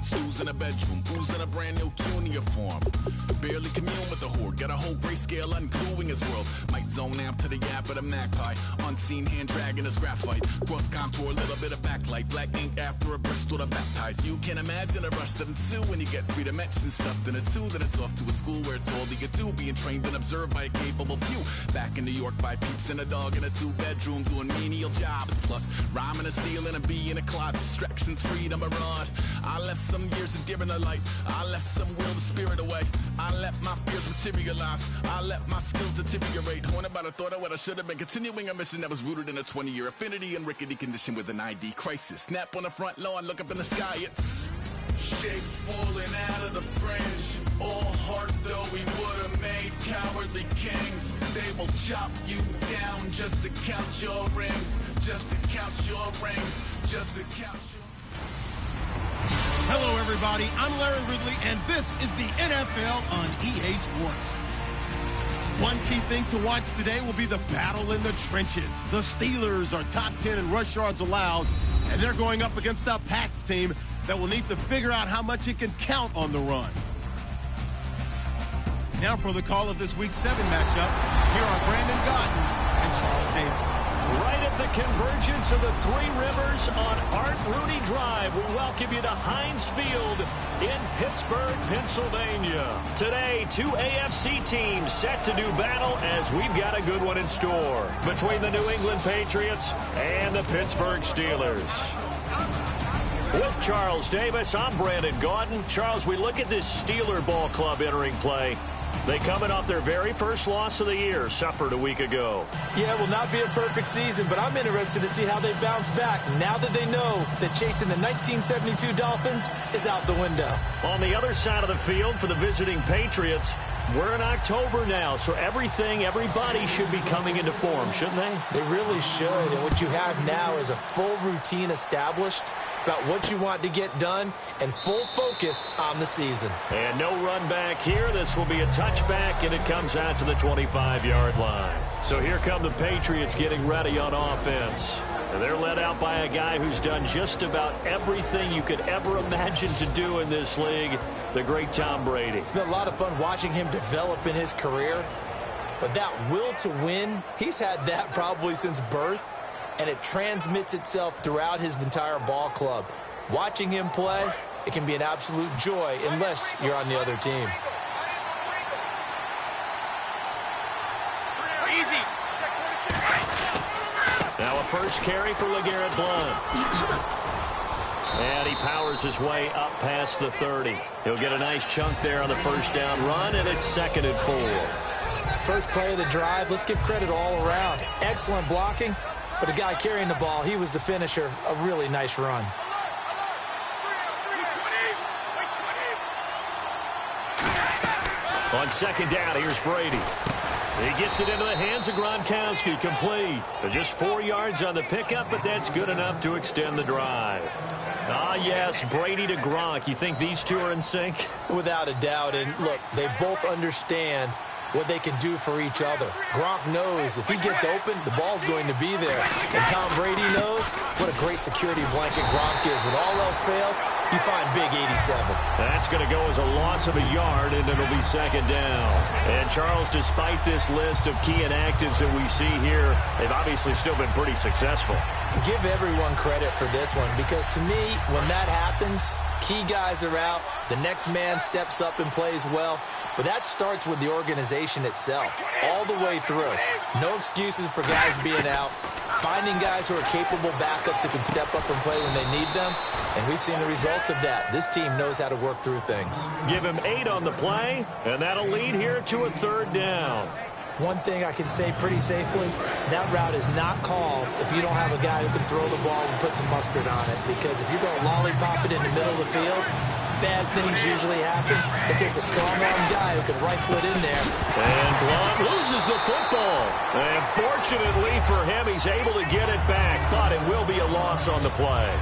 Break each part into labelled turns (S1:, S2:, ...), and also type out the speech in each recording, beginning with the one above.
S1: Stu's in a bedroom, who's in a brand new uniform. Barely commune with the horde, got a whole grayscale ungluing his world. Might zone amp to the yap of the magpie. Unseen hand dragging his graphite. Cross contour, a little bit of backlight. Black ink after a Bristol to baptize. You can imagine a rush to them too when you get 3 dimensions stuffed in a 2. Then it's off to a school where it's all you get to. Being trained and observed by a capable few. Back in New York by peeps and a dog in a 2-bedroom doing menial jobs. Plus rhyming and stealing and being a clod. Distractions, freedom, a rod. I left some years of giving a light. I left some will the spirit away. I let my fears materialize. I let my skills deteriorate. When about I thought of what I should have been. Continuing a mission that was rooted in a 20-year affinity and rickety condition with an ID crisis. Snap on the front lawn, look up in the sky. It's shapes falling out of the fringe. All heart though we would have made cowardly kings. They will chop you down just to count your rings. Just to count your rings. Just to count your...
S2: Hello, everybody. I'm Larry Ridley, and this is the NFL on EA Sports. One key thing to watch today will be the battle in the trenches. The Steelers are top 10 in rush yards allowed, and they're going up against a Pats team that will need to figure out how much it can count on the run. Now for the call of this Week 7 matchup, here are Brandon Gaudin and Charles Davis.
S3: Right at the convergence of the Three Rivers on Art Rooney Drive, we welcome you to Heinz Field in Pittsburgh, Pennsylvania. Today, 2 AFC teams set to do battle as we've got a good one in store between the New England Patriots and the Pittsburgh Steelers. With Charles Davis, I'm Brandon Gaudin. Charles, we look at this Steeler ball club entering play. They coming off their very first loss of the year, suffered a week ago.
S4: Yeah, it will not be a perfect season, but I'm interested to see how they bounce back now that they know that chasing the 1972 Dolphins is out the window.
S3: On the other side of the field for the visiting Patriots, we're in October now, so everybody should be coming into form, shouldn't they?
S4: They really should, and what you have now is a full routine established about what you want to get done and full focus on the season.
S3: And no run back here. This will be a touchback, and it comes out to the 25-yard line. So here come the Patriots getting ready on offense. And they're led out by a guy who's done just about everything you could ever imagine to do in this league, the great Tom Brady.
S4: It's been a lot of fun watching him develop in his career, but that will to win, he's had that probably since birth, and it transmits itself throughout his entire ball club. Watching him play, it can be an absolute joy unless you're on the other team.
S3: Now a first carry for LeGarrette Blount. And he powers his way up past the 30. He'll get a nice chunk there on the first down run, and it's 2nd and 4.
S4: First play of the drive, let's give credit all around. Excellent blocking, but the guy carrying the ball, he was the finisher. A really nice run.
S3: On 2nd down, here's Brady. He gets it into the hands of Gronkowski, complete. Just 4 yards on the pickup, but that's good enough to extend the drive. Ah, yes, Brady to Gronk. You think these two are in sync?
S4: Without a doubt, and look, they both understand what they can do for each other. Gronk knows if he gets open, the ball's going to be there. And Tom Brady knows what a great security blanket Gronk is. When all else fails, you find big 87.
S3: That's going to go as a loss of a yard, and it'll be 2nd down. And, Charles, despite this list of key inactives that we see here, they've obviously still been pretty successful.
S4: Give everyone credit for this one, because to me, when that happens, key guys are out, the next man steps up and plays well. But that starts with the organization itself, all the way through. No excuses for guys being out. Finding guys who are capable backups who can step up and play when they need them. And we've seen the results of that. This team knows how to work through things.
S3: Give him 8 on the play, and that'll lead here to a 3rd down.
S4: One thing I can say pretty safely, that route is not called if you don't have a guy who can throw the ball and put some mustard on it. Because if you're going to lollipop it in the middle of the field, bad things usually happen. It takes a strong-arm guy who can rifle it in there.
S3: And Blount loses the football. And fortunately for him, he's able to get it back, but it will be a loss on the play.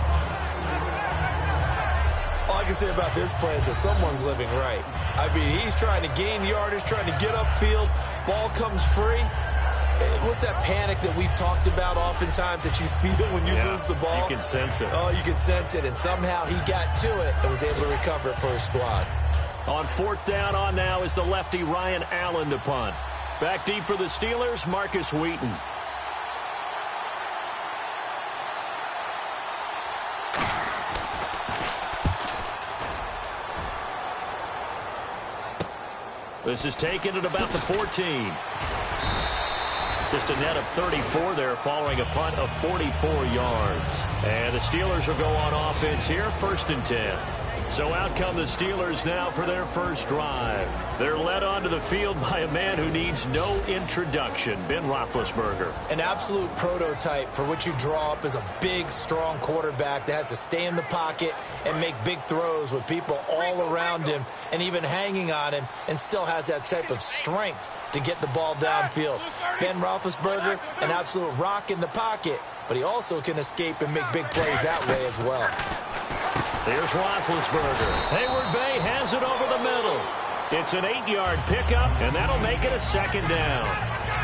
S4: All I can say about this play is that someone's living right. I mean, he's trying to gain yardage, trying to get upfield. Ball comes free. What's that panic that we've talked about oftentimes that you feel when you lose the ball?
S3: You can sense it.
S4: Oh, you can sense it, and somehow he got to it and was able to recover it for his squad.
S3: On 4th down on now is the lefty Ryan Allen to punt. Back deep for the Steelers, Marcus Wheaton. This is taken at about the 14. Just a net of 34 there following a punt of 44 yards. And the Steelers will go on offense here, 1st and 10. So out come the Steelers now for their first drive. They're led onto the field by a man who needs no introduction, Ben Roethlisberger.
S4: An absolute prototype for what you draw up as a big, strong quarterback that has to stay in the pocket and make big throws with people all around him and even hanging on him, and still has that type of strength to get the ball downfield. Ben Roethlisberger, an absolute rock in the pocket, but he also can escape and make big plays that way as well.
S3: Here's Roethlisberger. Hayward Bay has it over the middle. It's an 8-yard pickup, and that'll make it a 2nd down.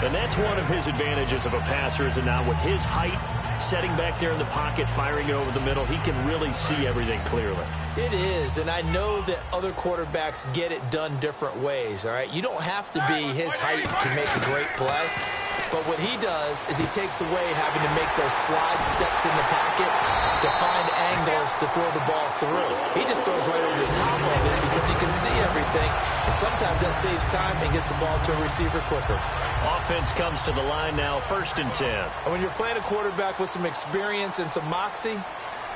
S3: And that's one of his advantages of a passer, is that now with his height, setting back there in the pocket, firing it over the middle, he can really see everything clearly.
S4: It is, and I know that other quarterbacks get it done different ways, all right? You don't have to be his height to make a great play. But what he does is he takes away having to make those slide steps in the pocket to find angles to throw the ball through. He just throws right over the top of it because he can see everything, and sometimes that saves time and gets the ball to a receiver quicker.
S3: Offense comes to the line now, 1st and 10.
S4: And when you're playing a quarterback with some experience and some moxie,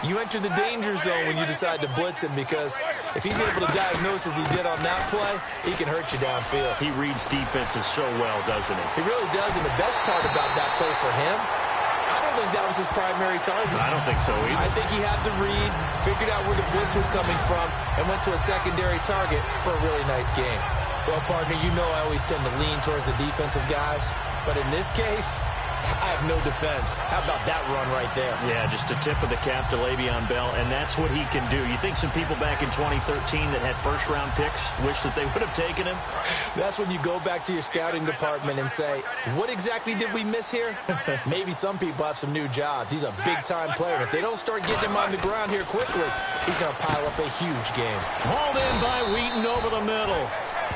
S4: you enter the danger zone when you decide to blitz him, because if he's able to diagnose as he did on that play, he can hurt you downfield.
S3: He reads defenses so well, doesn't he?
S4: He really does, and the best part about that play for him, I don't think that was his primary target.
S3: I don't think so either.
S4: I think he had the read, figured out where the blitz was coming from, and went to a secondary target for a really nice game. Well, partner, you know I always tend to lean towards the defensive guys, but in this case, I have no defense. How about that run right there?
S3: Yeah, just a tip of the cap to Le'Veon Bell, and that's what he can do. You think some people back in 2013 that had first-round picks wish that they would have taken him?
S4: That's when you go back to your scouting department and say, what exactly did we miss here? Maybe some people have some new jobs. He's a big-time player. If they don't start getting him on the ground here quickly, he's going to pile up a huge game.
S3: Hauled in by Wheaton over the middle.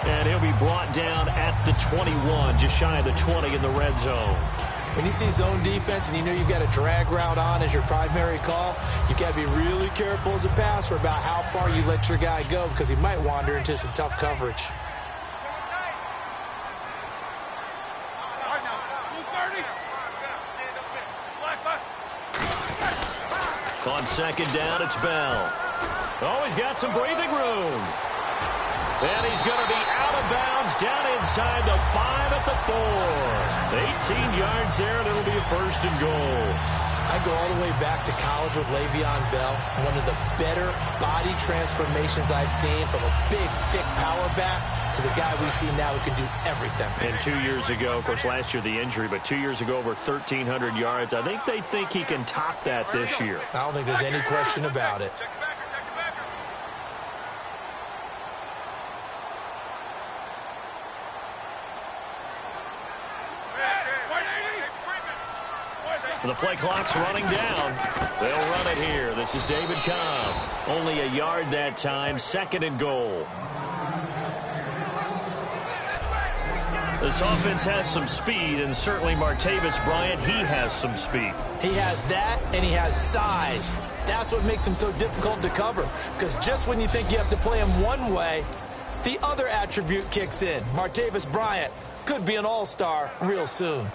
S3: And he'll be brought down at the 21, just shy of the 20 in the red zone.
S4: When you see zone defense and you know you've got a drag route on as your primary call, you've got to be really careful as a passer about how far you let your guy go, because he might wander into some tough coverage.
S3: On 2nd down, it's Bell. Oh, he's got some breathing room. And he's going to be out of bounds down inside the 5 at the 4. 18 yards there, and it'll be a 1st and goal.
S4: I go all the way back to college with Le'Veon Bell. One of the better body transformations I've seen, from a big, thick power back to the guy we see now who can do everything.
S3: And 2 years ago, of course, last year the injury, but 2 years ago over 1,300 yards. I think they think he can top that this year.
S4: I don't think there's any question about it.
S3: The play clock's running down. They'll run it here. This is David Cobb. Only a yard that time. 2nd and goal. This offense has some speed, and certainly Martavis Bryant, he has some speed.
S4: He has that, and he has size. That's what makes him so difficult to cover, because just when you think you have to play him one way, the other attribute kicks in. Martavis Bryant could be an all-star real soon.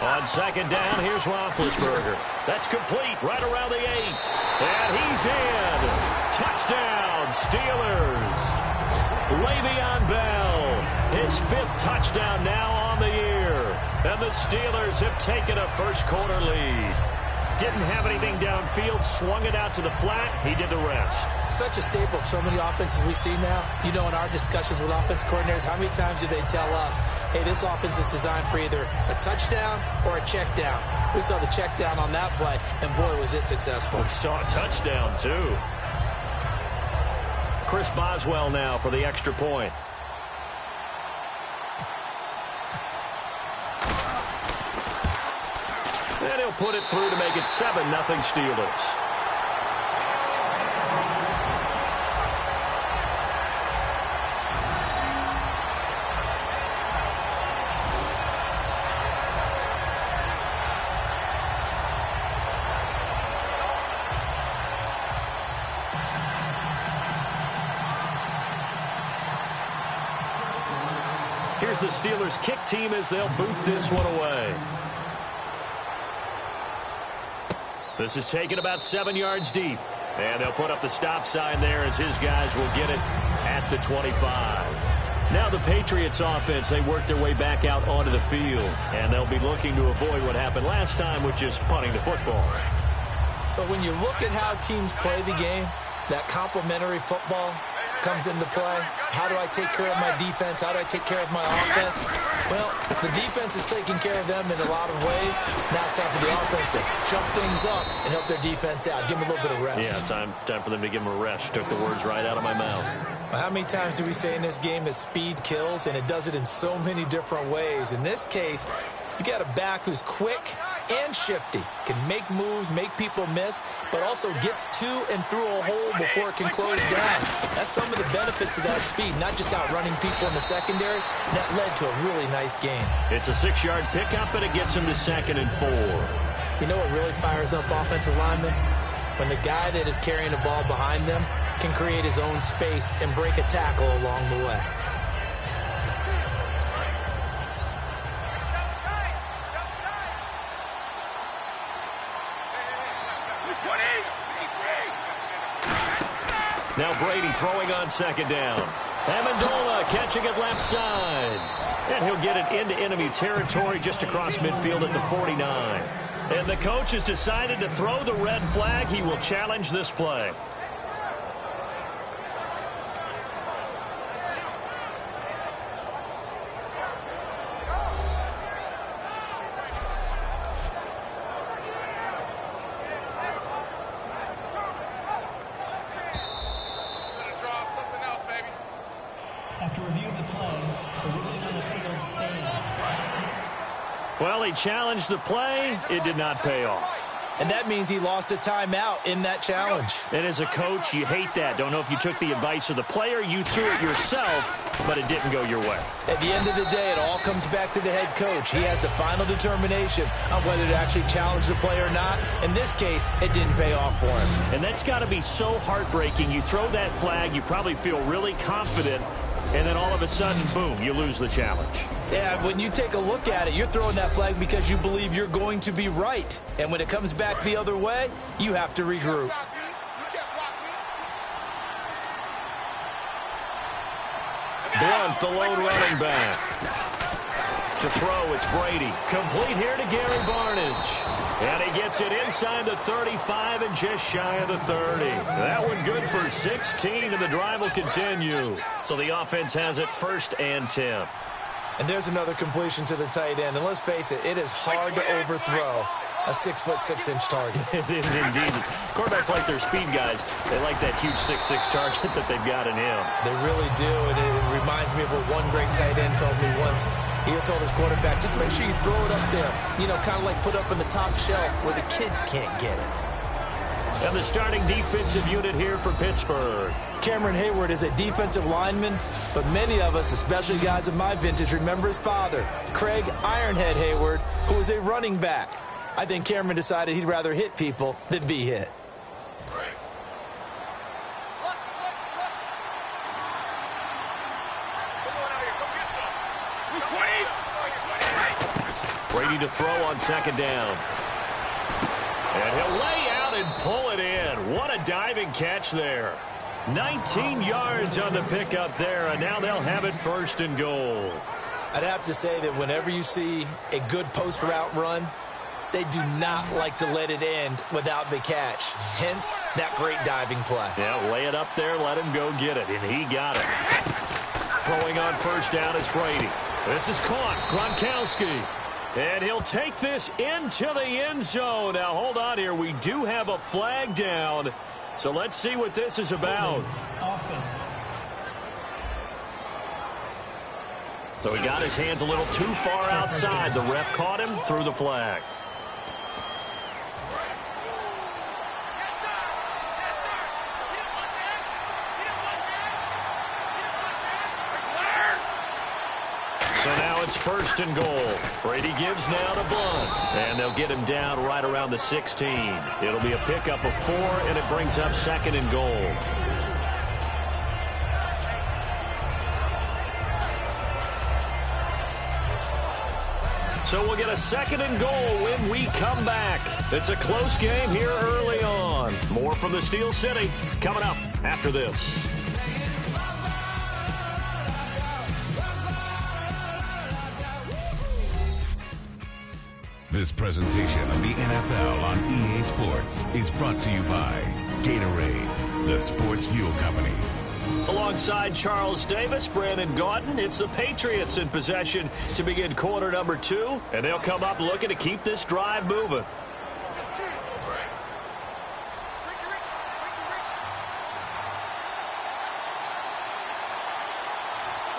S3: On 2nd down, here's Roethlisberger. That's complete right around the 8. And he's in. Touchdown, Steelers. Le'Veon Bell, his 5th touchdown now on the year. And the Steelers have taken a first-quarter lead. Didn't have anything downfield, swung it out to the flat. He did the rest.
S4: Such a staple of so many offenses we see now. You know, in our discussions with offense coordinators, how many times do they tell us, hey, this offense is designed for either a touchdown or a check down. We saw the check down on that play, and boy, was it successful.
S3: We saw a touchdown, too. Chris Boswell now for the extra point. And he'll put it through to make it 7-0 Steelers. Here's the Steelers kick team as they'll boot this one away. This is taken about 7 yards deep. And they'll put up the stop sign there as his guys will get it at the 25. Now the Patriots offense, they work their way back out onto the field. And they'll be looking to avoid what happened last time, which is punting the football.
S4: But when you look at how teams play the game, that complementary football comes into play. How do I take care of my defense? How do I take care of my offense? Well, the defense is taking care of them in a lot of ways. Now it's time for the offense to jump things up and help their defense out. Give them a little bit of rest.
S3: Yeah, time for them to give them a rest. Took the words right out of my mouth.
S4: Well, how many times do we say in this game that speed kills, and it does it in so many different ways? In this case, you got a back who's quick and shifty, can make moves, make people miss, but also gets to and through a hole before it can close down. That's some of the benefits of that speed, not just outrunning people in the secondary. And that led to a really nice game.
S3: It's a 6-yard pickup, and it gets him to 2nd and 4.
S4: You know what really fires up offensive linemen? When the guy that is carrying the ball behind them can create his own space and break a tackle along the way.
S3: Now Brady throwing on 2nd down. Amendola catching it left side. And he'll get it into enemy territory just across midfield at the 49. And the coach has decided to throw the red flag. He will challenge this play.
S5: After review of the play, the ruling on the field stands.
S3: Well, he challenged the play. It did not pay off.
S4: And that means he lost a timeout in that challenge.
S3: And as a coach, you hate that. Don't know if you took the advice of the player, you threw it yourself, but it didn't go your way.
S4: At the end of the day, it all comes back to the head coach. He has the final determination on whether to actually challenge the play or not. In this case, it didn't pay off for him.
S3: And that's got to be so heartbreaking. You throw that flag, you probably feel really confident, and then all of a sudden, boom, you lose the challenge.
S4: Yeah, when you take a look at it, you're throwing that flag because you believe you're going to be right. And when it comes back the other way, you have to regroup.
S3: Blunt, the lone running back. To throw, it's Brady. Complete here to Gary Barnidge. And he gets it inside the 35 and just shy of the 30. That one good for 16, and the drive will continue. So the offense has it 1st and 10.
S4: And there's another completion to the tight end. And let's face it, it is hard to overthrow a 6'6" target.
S3: It is indeed. Quarterbacks like their speed guys. They like that huge 6'6" target that they've got in him.
S4: They really do, and it reminds me of what one great tight end told me once. He told his quarterback, just make sure you throw it up there. You know, kind of like put up in the top shelf where the kids can't get it.
S3: And the starting defensive unit here for Pittsburgh.
S4: Cameron Hayward is a defensive lineman, but many of us, especially guys of my vintage, remember his father, Craig Ironhead Hayward, who was a running back. I think Cameron decided he'd rather hit people than be hit.
S3: Brady to throw on 2nd down. And he'll lay out and pull it in. What a diving catch there. 19 yards on the pickup there, and now they'll have it 1st and goal.
S4: I'd have to say that whenever you see a good post route run, they do not like to let it end without the catch. Hence, that great diving play.
S3: Yeah, lay it up there, let him go get it, and he got it. Throwing on first down is Brady. This is caught. Gronkowski. And he'll take this into the end zone. Now, hold on here. We do have a flag down. So let's see what this is about.
S5: Offense.
S3: So he got his hands a little too far outside. The ref caught him through the flag. So now it's first and goal. Brady gives now to Blunt. And they'll get him down right around the 16. It'll be a pickup of 4, and it brings up second and goal. So we'll get a second and goal when we come back. It's a close game here early on. More from the Steel City coming up after this.
S6: This presentation of the NFL on EA Sports is brought to you by Gatorade, the sports fuel company.
S3: Alongside Charles Davis, Brandon Gaudin, it's the Patriots in possession to begin quarter number 2, and they'll come up looking to keep this drive moving.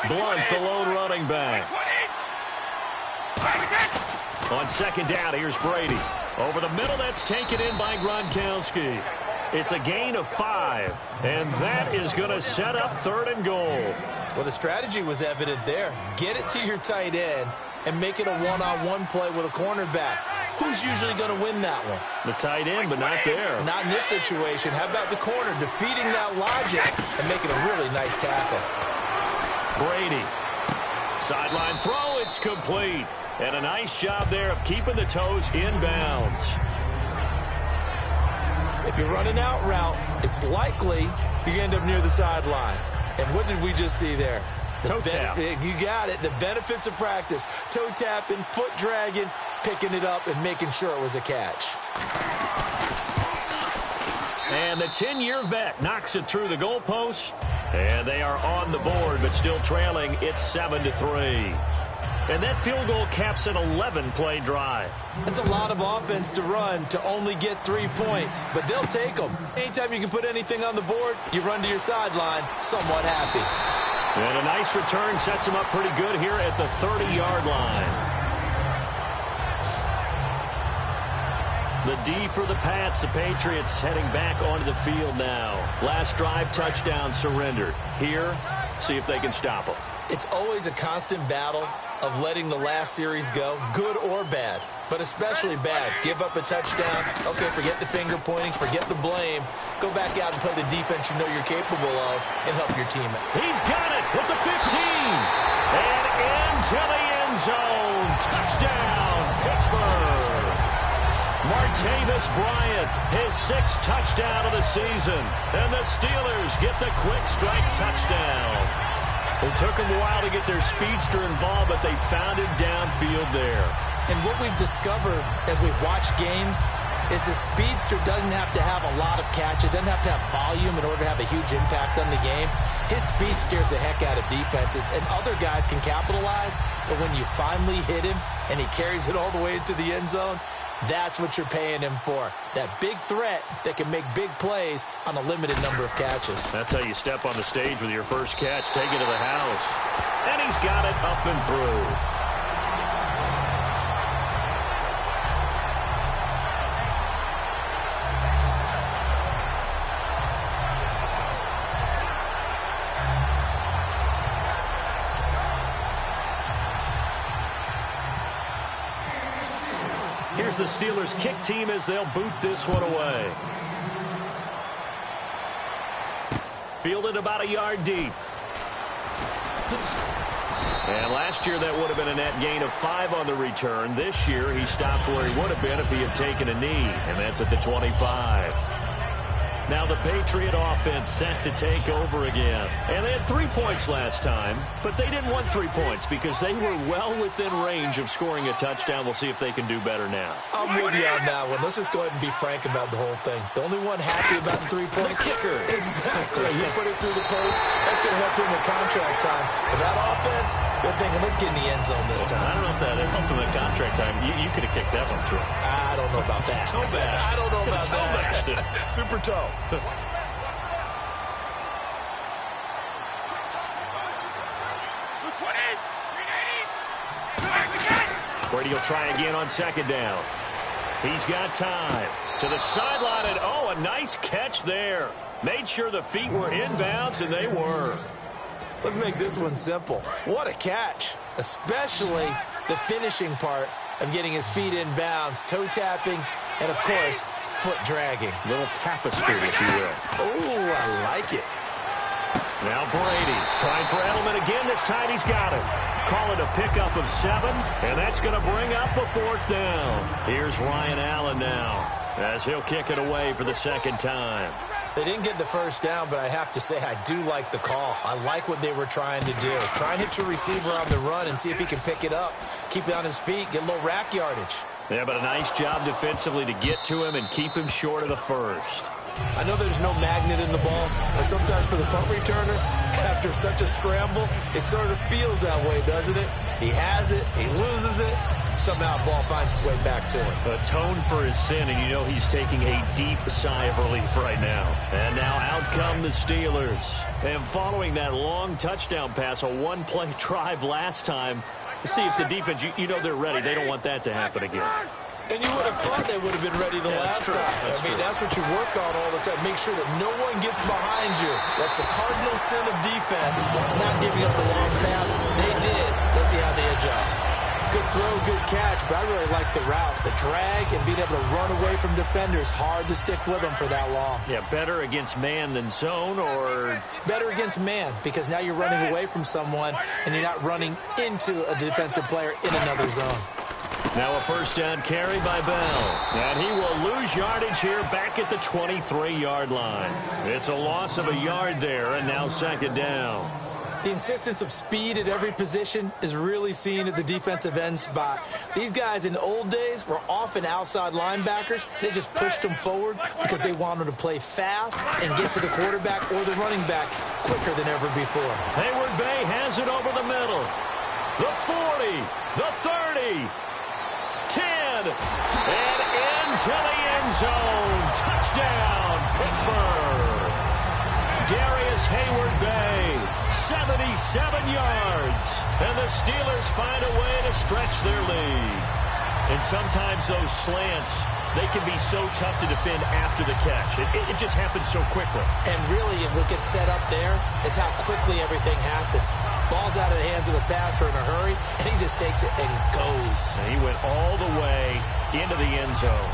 S3: Blunt, the lone running back. On second down, here's Brady. Over the middle, that's taken in by Gronkowski. It's a gain of 5, and that is going to set up third and goal.
S4: Well, the strategy was evident there. Get it to your tight end and make it a one-on-one play with a cornerback. Who's usually going to win that one?
S3: The tight end, but not there.
S4: Not in this situation. How about the corner defeating that logic and making a really nice tackle?
S3: Brady. Sideline throw, it's complete. And a nice job there of keeping the toes in bounds.
S4: If you're running out route, it's likely you end up near the sideline. And what did we just see there?
S3: Toe tap.
S4: You got it. The benefits of practice. Toe tapping, foot dragging, picking it up, and making sure it was a catch.
S3: And the 10-year vet knocks it through the goalpost. And they are on the board, but still trailing. It's 7-3. And that field goal caps an 11-play drive.
S4: That's a lot of offense to run to only get 3 points, but they'll take them. Anytime you can put anything on the board, you run to your sideline somewhat happy.
S3: And a nice return sets them up pretty good here at the 30-yard line. The D for the Pats, the Patriots heading back onto the field now. Last drive, touchdown surrendered. Here, see if they can stop them.
S4: It's always a constant battle of letting the last series go, good or bad, but especially bad. Give up a touchdown. Okay, forget the finger pointing, forget the blame. Go back out and play the defense you know you're capable of and help your team.
S3: He's got it with the 15. And into the end zone. Touchdown, Pittsburgh. Martavis Bryant, his 6th touchdown of the season. And the Steelers get the quick strike touchdown. It took them a while to get their speedster involved, but they found him downfield there.
S4: And what we've discovered as we've watched games is the speedster doesn't have to have a lot of catches, doesn't have to have volume in order to have a huge impact on the game. His speed scares the heck out of defenses, and other guys can capitalize, but when you finally hit him and he carries it all the way into the end zone, that's what you're paying him for. That big threat that can make big plays on a limited number of catches.
S3: That's how you step on the stage with your first catch. Take it to the house. And he's got it up and through. Here's the Steelers kick team as they'll boot this one away. Fielded about a yard deep. And last year that would have been a net gain of 5 on the return. This year he stopped where he would have been if he had taken a knee, and that's at the 25. Now the Patriot offense set to take over again. And they had 3 points last time, but they didn't want 3 points because they were well within range of scoring a touchdown. We'll see if they can do better now.
S4: I'm with you on that one. Let's just go ahead and be frank about the whole thing. The only one happy about the 3-point
S3: kicker.
S4: Exactly. He put it through the post. That's going to help him in contract time. But that offense, they're thinking, let's get in the end zone this time.
S3: I don't know if that helped him in contract time. You could have kicked that one through.
S4: I don't know about that.
S3: Toe bash.
S4: I don't know about that. Super toe.
S3: Brady will try again on second down. He's got time. To the sideline, and a nice catch there. Made sure the feet were inbounds, and they were.
S4: Let's make this one simple. What a catch, especially the finishing part of getting his feet in bounds, toe tapping, and, of course, foot dragging.
S3: Little tapestry, if you will.
S4: Oh, I like it.
S3: Now Brady trying for Edelman again. This time he's got it. Call it a pickup of 7, and that's going to bring up a 4th down. Here's Ryan Allen now as he'll kick it away for the second time.
S4: They didn't get the first down, but I have to say I do like the call. I like what they were trying to do. Try and hit your receiver on the run and see if he can pick it up. Keep it on his feet, get a little rack yardage.
S3: Yeah, but a nice job defensively to get to him and keep him short of the first.
S4: I know there's no magnet in the ball, but sometimes for the punt returner, after such a scramble, it sort of feels that way, doesn't it? He has it, he loses it, somehow the ball finds its way back to him.
S3: Atone for his sin, and you know he's taking a deep sigh of relief right now. And now out come the Steelers. And following that long touchdown pass, a one-play drive last time, to see if the defense, you know they're ready. They don't want that to happen again.
S4: And you would have thought they would have been ready the last time. That's what you work on all the time. Make sure that no one gets behind you. That's the cardinal sin of defense, not giving up the long pass. They did. Let's see how they adjust. Good throw, good catch, but I really like the route. The drag and being able to run away from defenders, hard to stick with them for that long.
S3: Yeah, better against man than zone, or?
S4: Better against man, because now you're running away from someone and you're not running into a defensive player in another zone.
S3: Now a first down carry by Bell. And he will lose yardage here back at the 23-yard line. It's a loss of a yard there, and now second down.
S4: The insistence of speed at every position is really seen at the defensive end spot. These guys in the old days were often outside linebackers. They just pushed them forward because they wanted to play fast and get to the quarterback or the running backs quicker than ever before.
S3: Hayward Bay has it over the middle. The 40, the 30, 10, and into the end zone. Touchdown, Pittsburgh. Darius Hayward Bay, 77 yards. And the Steelers find a way to stretch their lead. And sometimes those slants, they can be so tough to defend after the catch. It just happens so quickly.
S4: And really, what gets set up there is how quickly everything happens. Ball's out of the hands of the passer in a hurry, and he just takes it and goes.
S3: And he went all the way into the end zone.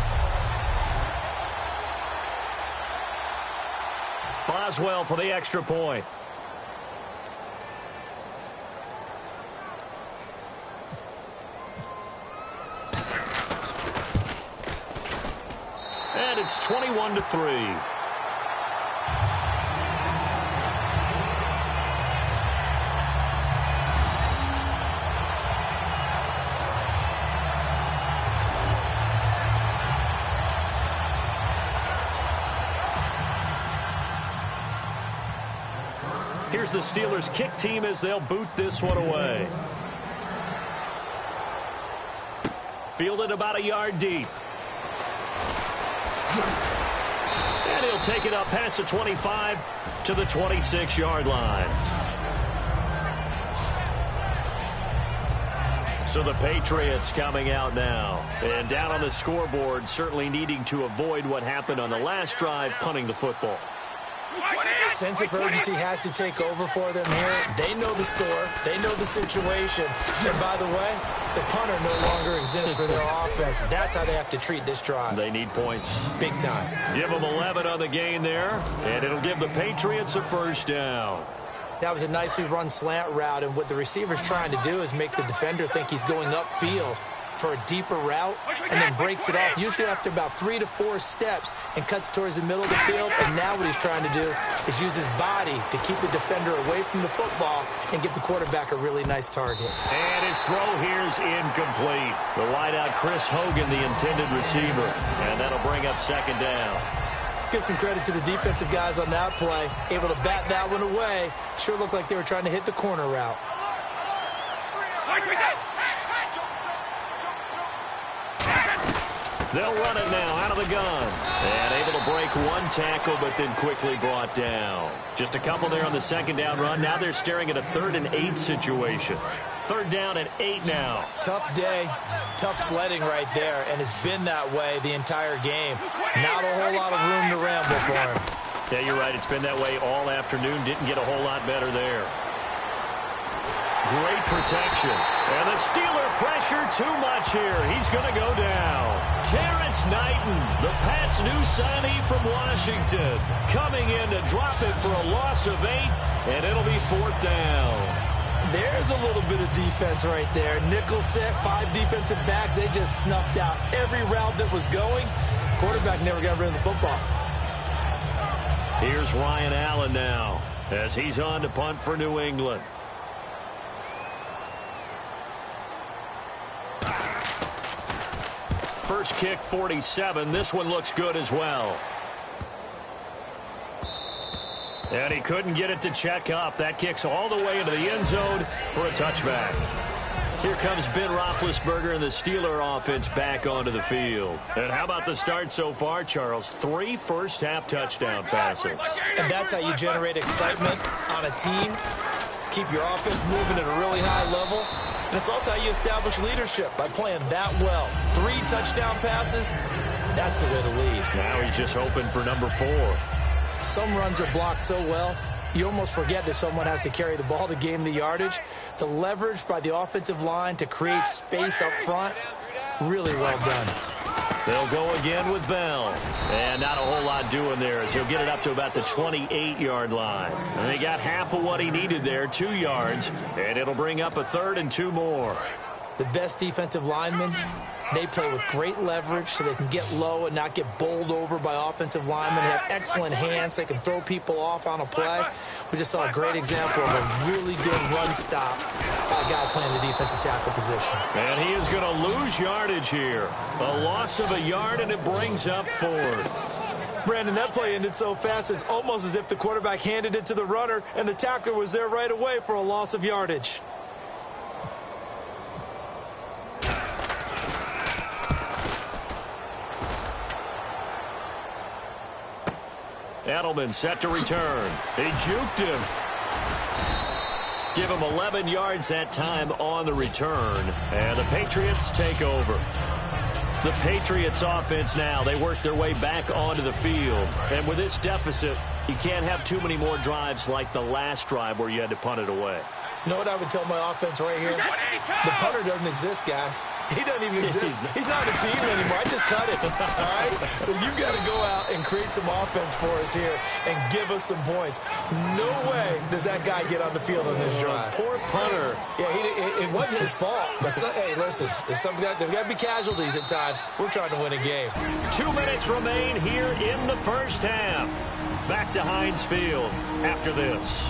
S3: Boswell for the extra point. And it's 21-3. Here's the Steelers kick team as they'll boot this one away. Fielded about a yard deep. And he'll take it up past the 25 to the 26-yard line. So the Patriots coming out now. And down on the scoreboard, certainly needing to avoid what happened on the last drive, punting the football.
S4: Sense of urgency has to take over for them here. They know the score. They know the situation. And by the way, the punter no longer exists for their offense. That's how they have to treat this drive.
S3: They need points.
S4: Big time.
S3: Give them 11 on the gain there, and it'll give the Patriots a first down.
S4: That was a nicely run slant route, and what the receiver's trying to do is make the defender think he's going upfield. for a deeper route and then breaks it off, usually after about 3 to 4 steps, and cuts towards the middle of the field. And now what he's trying to do is use his body to keep the defender away from the football and give the quarterback a really nice target.
S3: And his throw here is incomplete. The wideout, Chris Hogan, the intended receiver. And that'll bring up second down.
S4: Let's give some credit to the defensive guys on that play. Able to bat that one away. Sure looked like they were trying to hit the corner route.
S3: They'll run it now out of the gun. And able to break one tackle, but then quickly brought down. Just a couple there on the second down run. Now they're staring at a 3rd and 8 situation. 3rd down and 8 now.
S4: Tough day, tough sledding right there, and it's been that way the entire game. Not a whole lot of room to ramble for him.
S3: Yeah, you're right. It's been that way all afternoon. Didn't get a whole lot better there. Great protection. And the Steeler pressure too much here. He's going to go down. Terrence Knighton, the Pats' new signee from Washington, coming in to drop it for a loss of 8, and it'll be 4th down.
S4: There's a little bit of defense right there. Nickel set, 5 defensive backs. They just snuffed out every route that was going. Quarterback never got rid of the football.
S3: Here's Ryan Allen now as he's on to punt for New England. First kick, 47. This one looks good as well. And he couldn't get it to check up. That kicks all the way into the end zone for a touchback. Here comes Ben Roethlisberger and the Steeler offense back onto the field. And how about the start so far, Charles? 3 first-half touchdown passes.
S4: And that's how you generate excitement on a team. Keep your offense moving at a really high level. And it's also how you establish leadership, by playing that well. 3 touchdown passes, that's the way to lead.
S3: Now he's just hoping for number 4.
S4: Some runs are blocked so well, you almost forget that someone has to carry the ball to gain the yardage. The leverage by the offensive line to create space up front, really well done.
S3: They'll go again with Bell. And not a whole lot doing there as he'll get it up to about the 28-yard line. And they got half of what he needed there, 2 yards. And it'll bring up a 3rd and 2 more.
S4: The best defensive linemen, they play with great leverage so they can get low and not get bowled over by offensive linemen. They have excellent hands. They can throw people off on a play. We just saw a great example of a really good run stop by a guy playing the defensive tackle position.
S3: And he is going to lose yardage here. A loss of a yard, and it brings up 4th.
S4: Brandon, that play ended so fast, it's almost as if the quarterback handed it to the runner and the tackler was there right away for a loss of yardage.
S3: Edelman set to return. He juked him. Give him 11 yards that time on the return. And the Patriots take over. The Patriots offense now, they work their way back onto the field. And with this deficit, you can't have too many more drives like the last drive where you had to punt it away.
S4: You know what I would tell my offense right here? The punter doesn't exist, guys. He doesn't even exist. He's not a team anymore. I just cut it, all right? So you've got to go out and create some offense for us here and give us some points. No way does that guy get on the field on this drive.
S3: Poor punter.
S4: Yeah, it wasn't his fault. But hey, listen, there's got to be casualties at times. We're trying to win a game.
S3: 2 minutes remain here in the first half. Back to Heinz Field after this.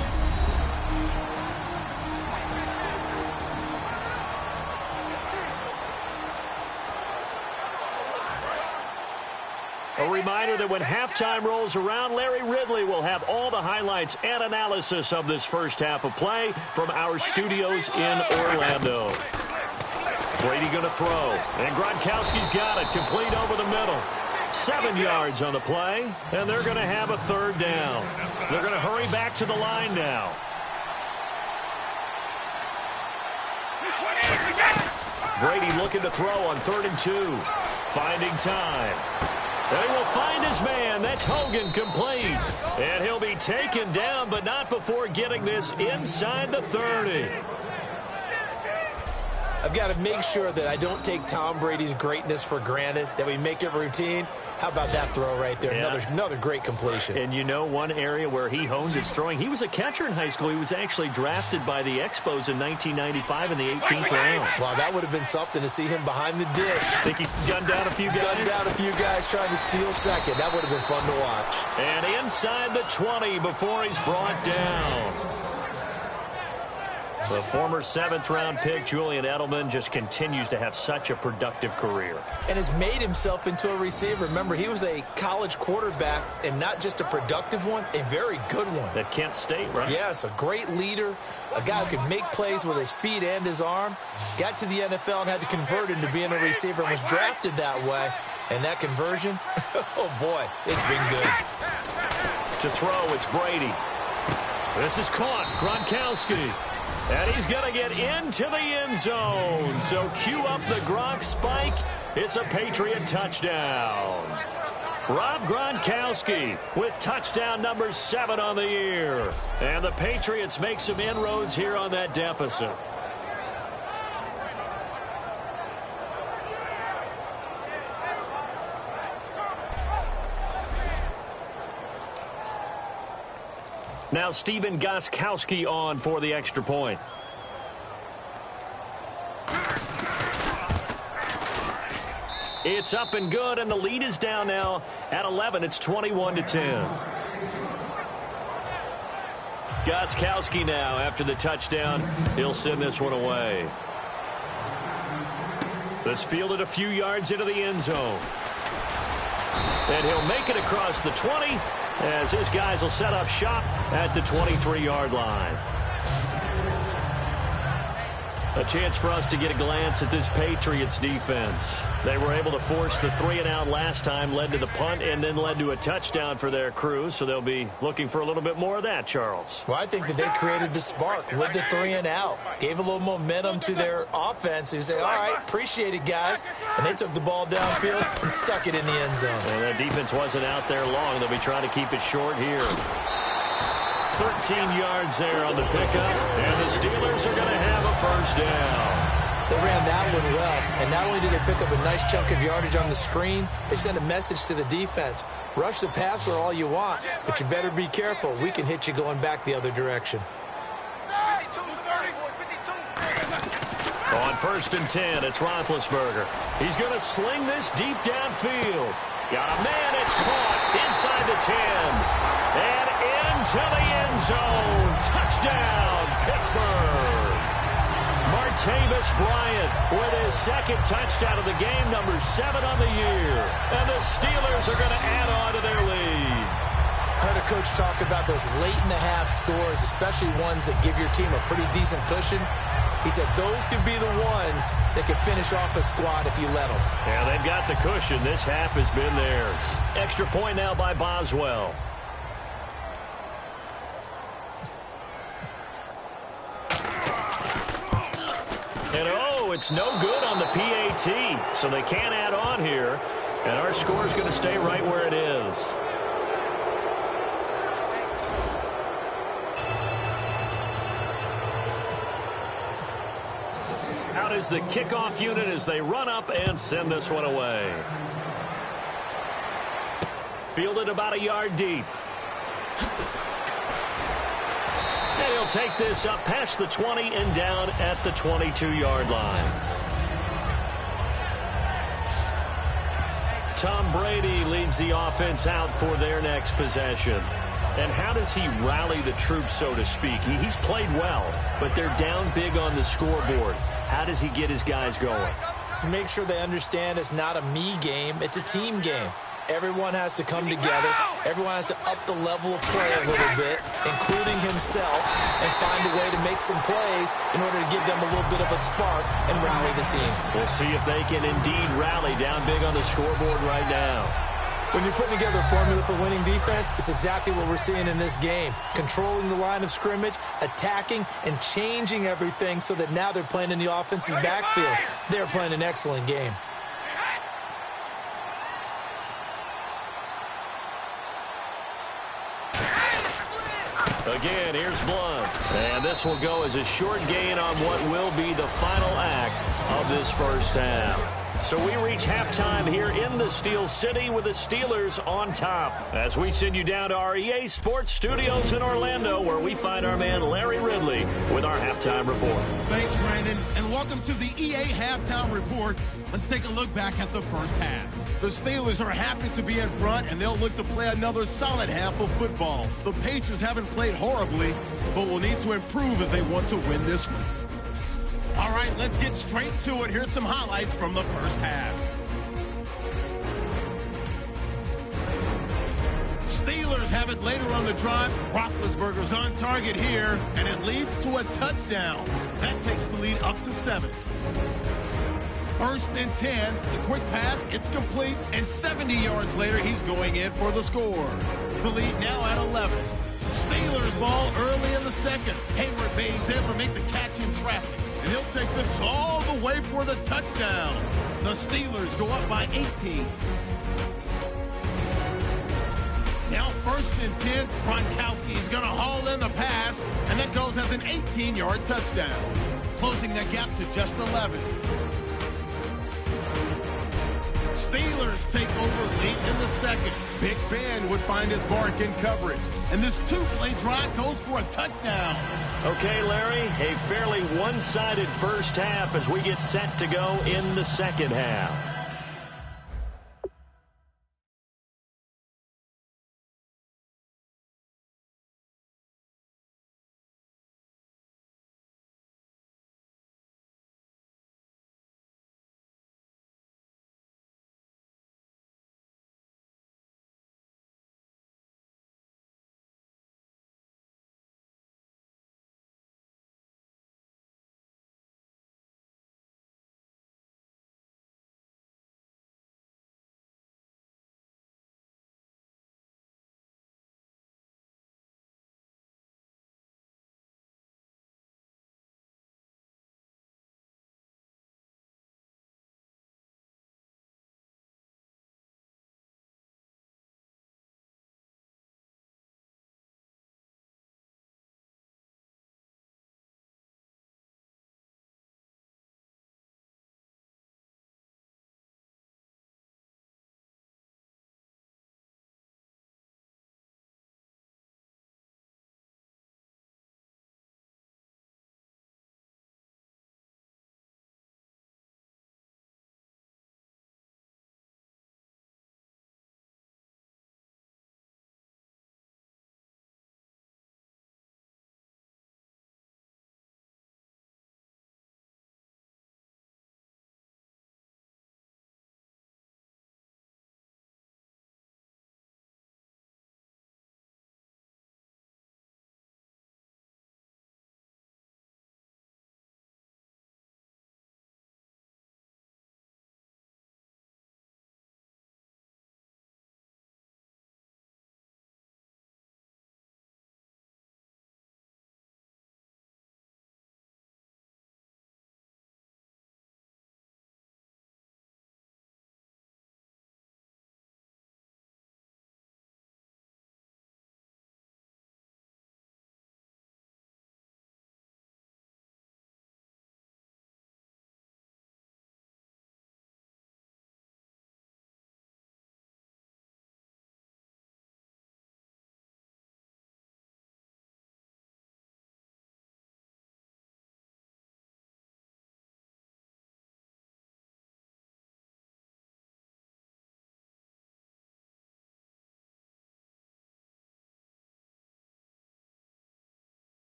S3: A reminder that when halftime rolls around, Larry Ridley will have all the highlights and analysis of this first half of play from our studios in Orlando. Brady going to throw, and Gronkowski's got it, complete over the middle. 7 yards on the play, and they're going to have a 3rd down. They're going to hurry back to the line now. Brady looking to throw on 3rd and 2. Finding time. They will find his man. That's Hogan, complete. And he'll be taken down, but not before getting this inside the 30.
S4: I've got to make sure that I don't take Tom Brady's greatness for granted, that we make it routine. How about that throw right there?
S3: Yeah.
S4: Another great completion.
S3: And you know one area where he honed his throwing, he was a catcher in high school. He was actually drafted by the Expos in 1995 in the 18th round.
S4: Wow, that would have been something to see him behind the dish.
S3: Think he gunned down a few guys?
S4: Gunned down a few guys trying to steal second. That would have been fun to watch.
S3: And inside the 20 before he's brought down. The former 7th-round pick, Julian Edelman, just continues to have such a productive career.
S4: And has made himself into a receiver. Remember, he was a college quarterback, and not just a productive one, a very good one.
S3: At Kent State, right?
S4: Yes, a great leader, a guy who could make plays with his feet and his arm. Got to the NFL and had to convert into being a receiver and was drafted that way. And that conversion, oh boy, it's been good.
S3: To throw, it's Brady. This is caught, Gronkowski. And he's going to get into the end zone. So cue up the Gronk spike. It's a Patriot touchdown. Rob Gronkowski with touchdown number 7 on the year. And the Patriots make some inroads here on that deficit. Now Stephen Gostkowski on for the extra point. It's up and good, and the lead is down now at 11. It's 21-10. Gostkowski now after the touchdown. He'll send this one away. This fielded a few yards into the end zone. And he'll make it across the 20 as his guys will set up shop at the 23-yard line. A chance for us to get a glance at this Patriots defense. They were able to force the 3-and-out last time, led to the punt, and then led to a touchdown for their crew. So they'll be looking for a little bit more of that, Charles.
S4: Well, I think that they created the spark with the 3-and-out. Gave a little momentum to their offense. Who say, all right, appreciate it, guys. And they took the ball downfield and stuck it in the end zone.
S3: And that defense wasn't out there long. They'll be trying to keep it short here. 13 yards there on the pickup, and the Steelers are going to have a first down.
S4: They ran that one well, and not only did they pick up a nice chunk of yardage on the screen, they sent a message to the defense. Rush the passer all you want, but you better be careful. We can hit you going back the other direction.
S3: On 1st and 10, it's Roethlisberger. He's going to sling this deep downfield. Got a man, it's caught inside the 10. And into the end zone. Touchdown, Pittsburgh. Martavis Bryant with his 2nd touchdown of the game, number 7 on the year. And the Steelers are going to add on to their lead.
S4: I heard a coach talk about those late-in-the-half scores, especially ones that give your team a pretty decent cushion. He said those could be the ones that could finish off a squad if you let them.
S3: Yeah, they've got the cushion. This half has been theirs. Extra point now by Boswell. And oh, it's no good on the PAT. So they can't add on here. And our score is going to stay right where it is. Out is the kickoff unit as they run up and send this one away. Fielded about a yard deep. And he'll take this up past the 20 and down at the 22-yard line. Tom Brady leads the offense out for their next possession. And how does he rally the troops, so to speak? He's played well, but they're down big on the scoreboard. How does he get his guys going?
S4: To make sure they understand it's not a me game, it's a team game. Everyone has to come together. Everyone has to up the level of play a little bit, including himself, and find a way to make some plays in order to give them a little bit of a spark and rally the team.
S3: We'll see if they can indeed rally down big on the scoreboard right now.
S4: When you're putting together a formula for winning defense, it's exactly what we're seeing in this game. Controlling the line of scrimmage, attacking, and changing everything so that now they're playing in the offense's backfield. They're playing an excellent game.
S3: Again, here's Blunt. And this will go as a short gain on what will be the final act of this first half. So we reach halftime here in the Steel City with the Steelers on top. As we send you down to our EA Sports Studios in Orlando, where we find our man Larry Ridley with our halftime report.
S2: Thanks, Brandon, and welcome to the EA Halftime Report. Let's take a look back at the first half. The Steelers are happy to be in front, and they'll look to play another solid half of football. The Patriots haven't played horribly, but will need to improve if they want to win this one. All right, let's get straight to it. Here's some highlights from the first half. Steelers have it later on the drive. Roethlisberger's on target here, and it leads to a touchdown. That takes the lead up to 7. 1st and 10, the quick pass, it's complete, and 70 yards later, he's going in for the score. The lead now at 11. Steelers ball early in the second. Hayward Baines able to make the catch in traffic, and he'll take this all the way for the touchdown. The Steelers go up by 18. Now 1st and 10, Gronkowski is going to haul in the pass, and that goes as an 18-yard touchdown, closing the gap to just 11. Steelers take over late in the second. Big Ben would find his mark in coverage, and this 2-play drive goes for a touchdown.
S3: Okay, Larry, a fairly one-sided first half as we get set to go in the second half.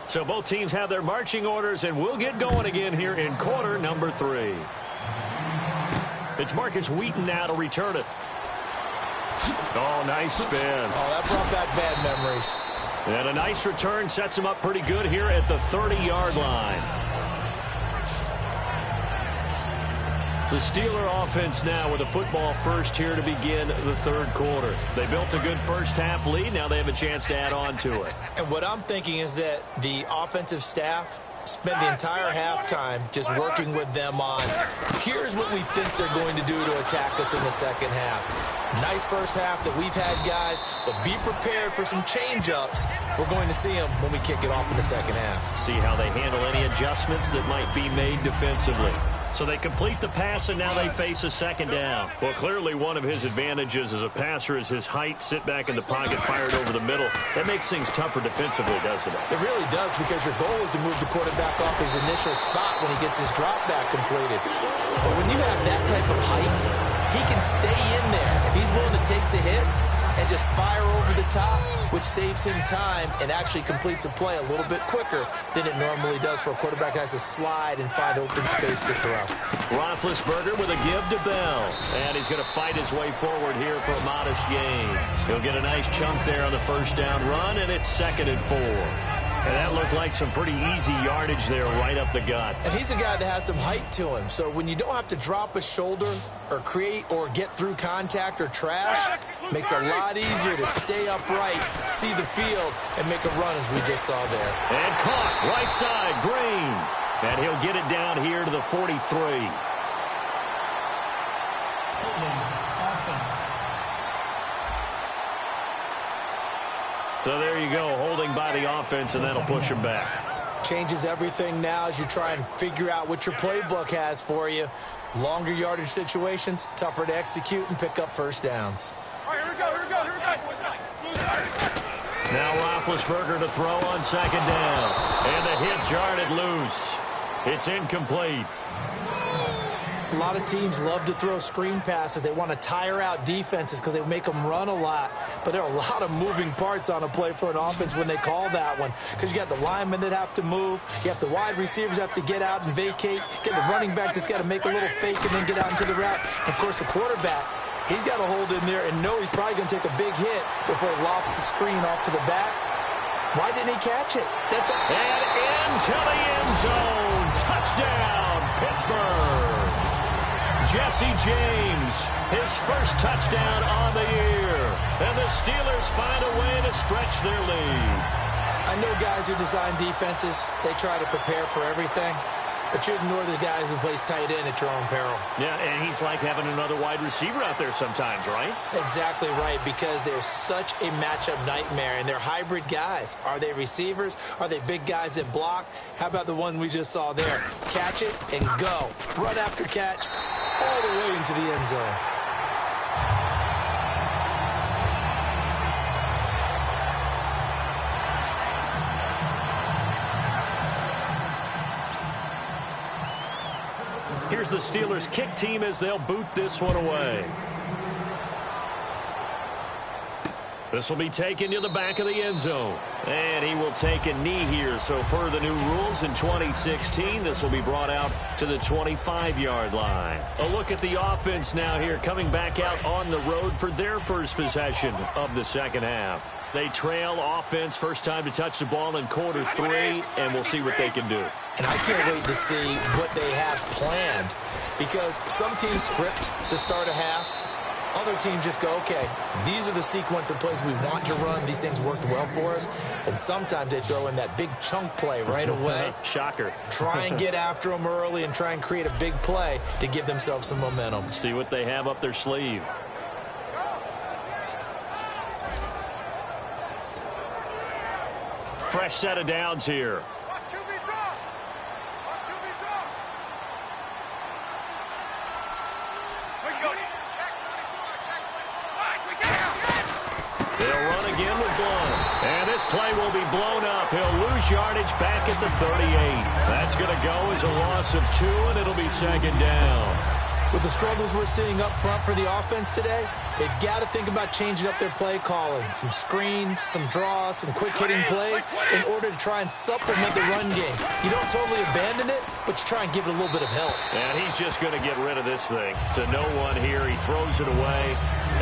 S3: So both teams have their marching orders, and we'll get going again here in quarter number 3. It's Marcus Wheaton now to return it. Oh, nice spin.
S4: Oh, that brought back bad memories.
S3: And a nice return sets him up pretty good here at the 30-yard line. The Steeler offense now with a football first here to begin the third quarter. They built a good first-half lead. Now they have a chance to add on to it.
S4: And what I'm thinking is that the offensive staff spent the entire halftime just working with them on, here's what we think they're going to do to attack us in the second half. Nice first half that we've had, guys, but be prepared for some change-ups. We're going to see them when we kick it off in the second half.
S3: See how they handle any adjustments that might be made defensively. So they complete the pass, and now they face a second down. Well, clearly one of his advantages as a passer is his height, sit back in the pocket, fired over the middle. That makes things tougher defensively, doesn't it?
S4: It really does, because your goal is to move the quarterback off his initial spot when he gets his drop back completed. But when you have that type of height, he can stay in there if he's willing to take the hits and just fire over the top, which saves him time and actually completes a play a little bit quicker than it normally does for a quarterback who has to slide and find open space to throw.
S3: Roethlisberger with a give to Bell. And he's going to fight his way forward here for a modest gain. He'll get a nice chunk there on the first down run, and it's 2nd and 4. And that looked like some pretty easy yardage there right up the gut.
S4: And he's a guy that has some height to him. So when you don't have to drop a shoulder or create or get through contact or trash, makes it a lot easier to stay upright, see the field, and make a run as we just saw there.
S3: And caught right side, Green. And he'll get it down here to the 43. So there you go, holding by the offense, and that'll push him back.
S4: Changes everything now as you try and figure out what your playbook has for you. Longer yardage situations, tougher to execute and pick up first downs.
S7: All right, here we go.
S3: Now Roethlisberger to throw on 2nd down. And the hit jarred it loose. It's incomplete.
S4: A lot of teams love to throw screen passes. They want to tire out defenses because they make them run a lot. But there are a lot of moving parts on a play for an offense when they call that one. Because you got the linemen that have to move. You have the wide receivers have to get out and vacate. You got the running back that's got to make a little fake and then get out into the route. Of course, the quarterback, he's got to hold in there and know he's probably going to take a big hit before he lofts the screen off to the back. Why didn't he catch it? That's it.
S3: And into the end zone. Touchdown, Pittsburgh. Jesse James, his first touchdown on the year. And the Steelers find a way to stretch their lead.
S4: I know guys who design defenses, they try to prepare for everything. But you ignore the guy who plays tight end at your own peril.
S3: Yeah, and he's like having another wide receiver out there sometimes, right?
S4: Exactly right, because they're such a matchup nightmare, and they're hybrid guys. Are they receivers? Are they big guys that block? How about the one we just saw there? Catch it and go. Run after catch all the way into the end zone.
S3: Here's the Steelers kick team as they'll boot this one away. This will be taken to the back of the end zone. And he will take a knee here. So per the new rules in 2016, this will be brought out to the 25-yard line. A look at the offense now here, coming back out on the road for their first possession of the second half. They trail offense, first time to touch the ball in quarter 3, and we'll see what they can do.
S4: And I can't wait to see what they have planned, because some teams script to start a half. Other teams just go, okay, these are the sequence of plays we want to run. These things worked well for us. And sometimes they throw in that big chunk play right away.
S3: Shocker.
S4: Try and get after them early and try and create a big play to give themselves some momentum.
S3: See what they have up their sleeve. Fresh set of downs here. They'll run again with Blount. And this play will be blown up. He'll lose yardage back at the 38. That's going to go as a loss of 2, and it'll be second down.
S4: With the struggles we're seeing up front for the offense today, they've got to think about changing up their play calling. Some screens, some draws, some quick-hitting plays in order to try and supplement the run game. You don't totally abandon it, but you try and give it a little bit of help.
S3: And he's just going to get rid of this thing. To no one here. He throws it away,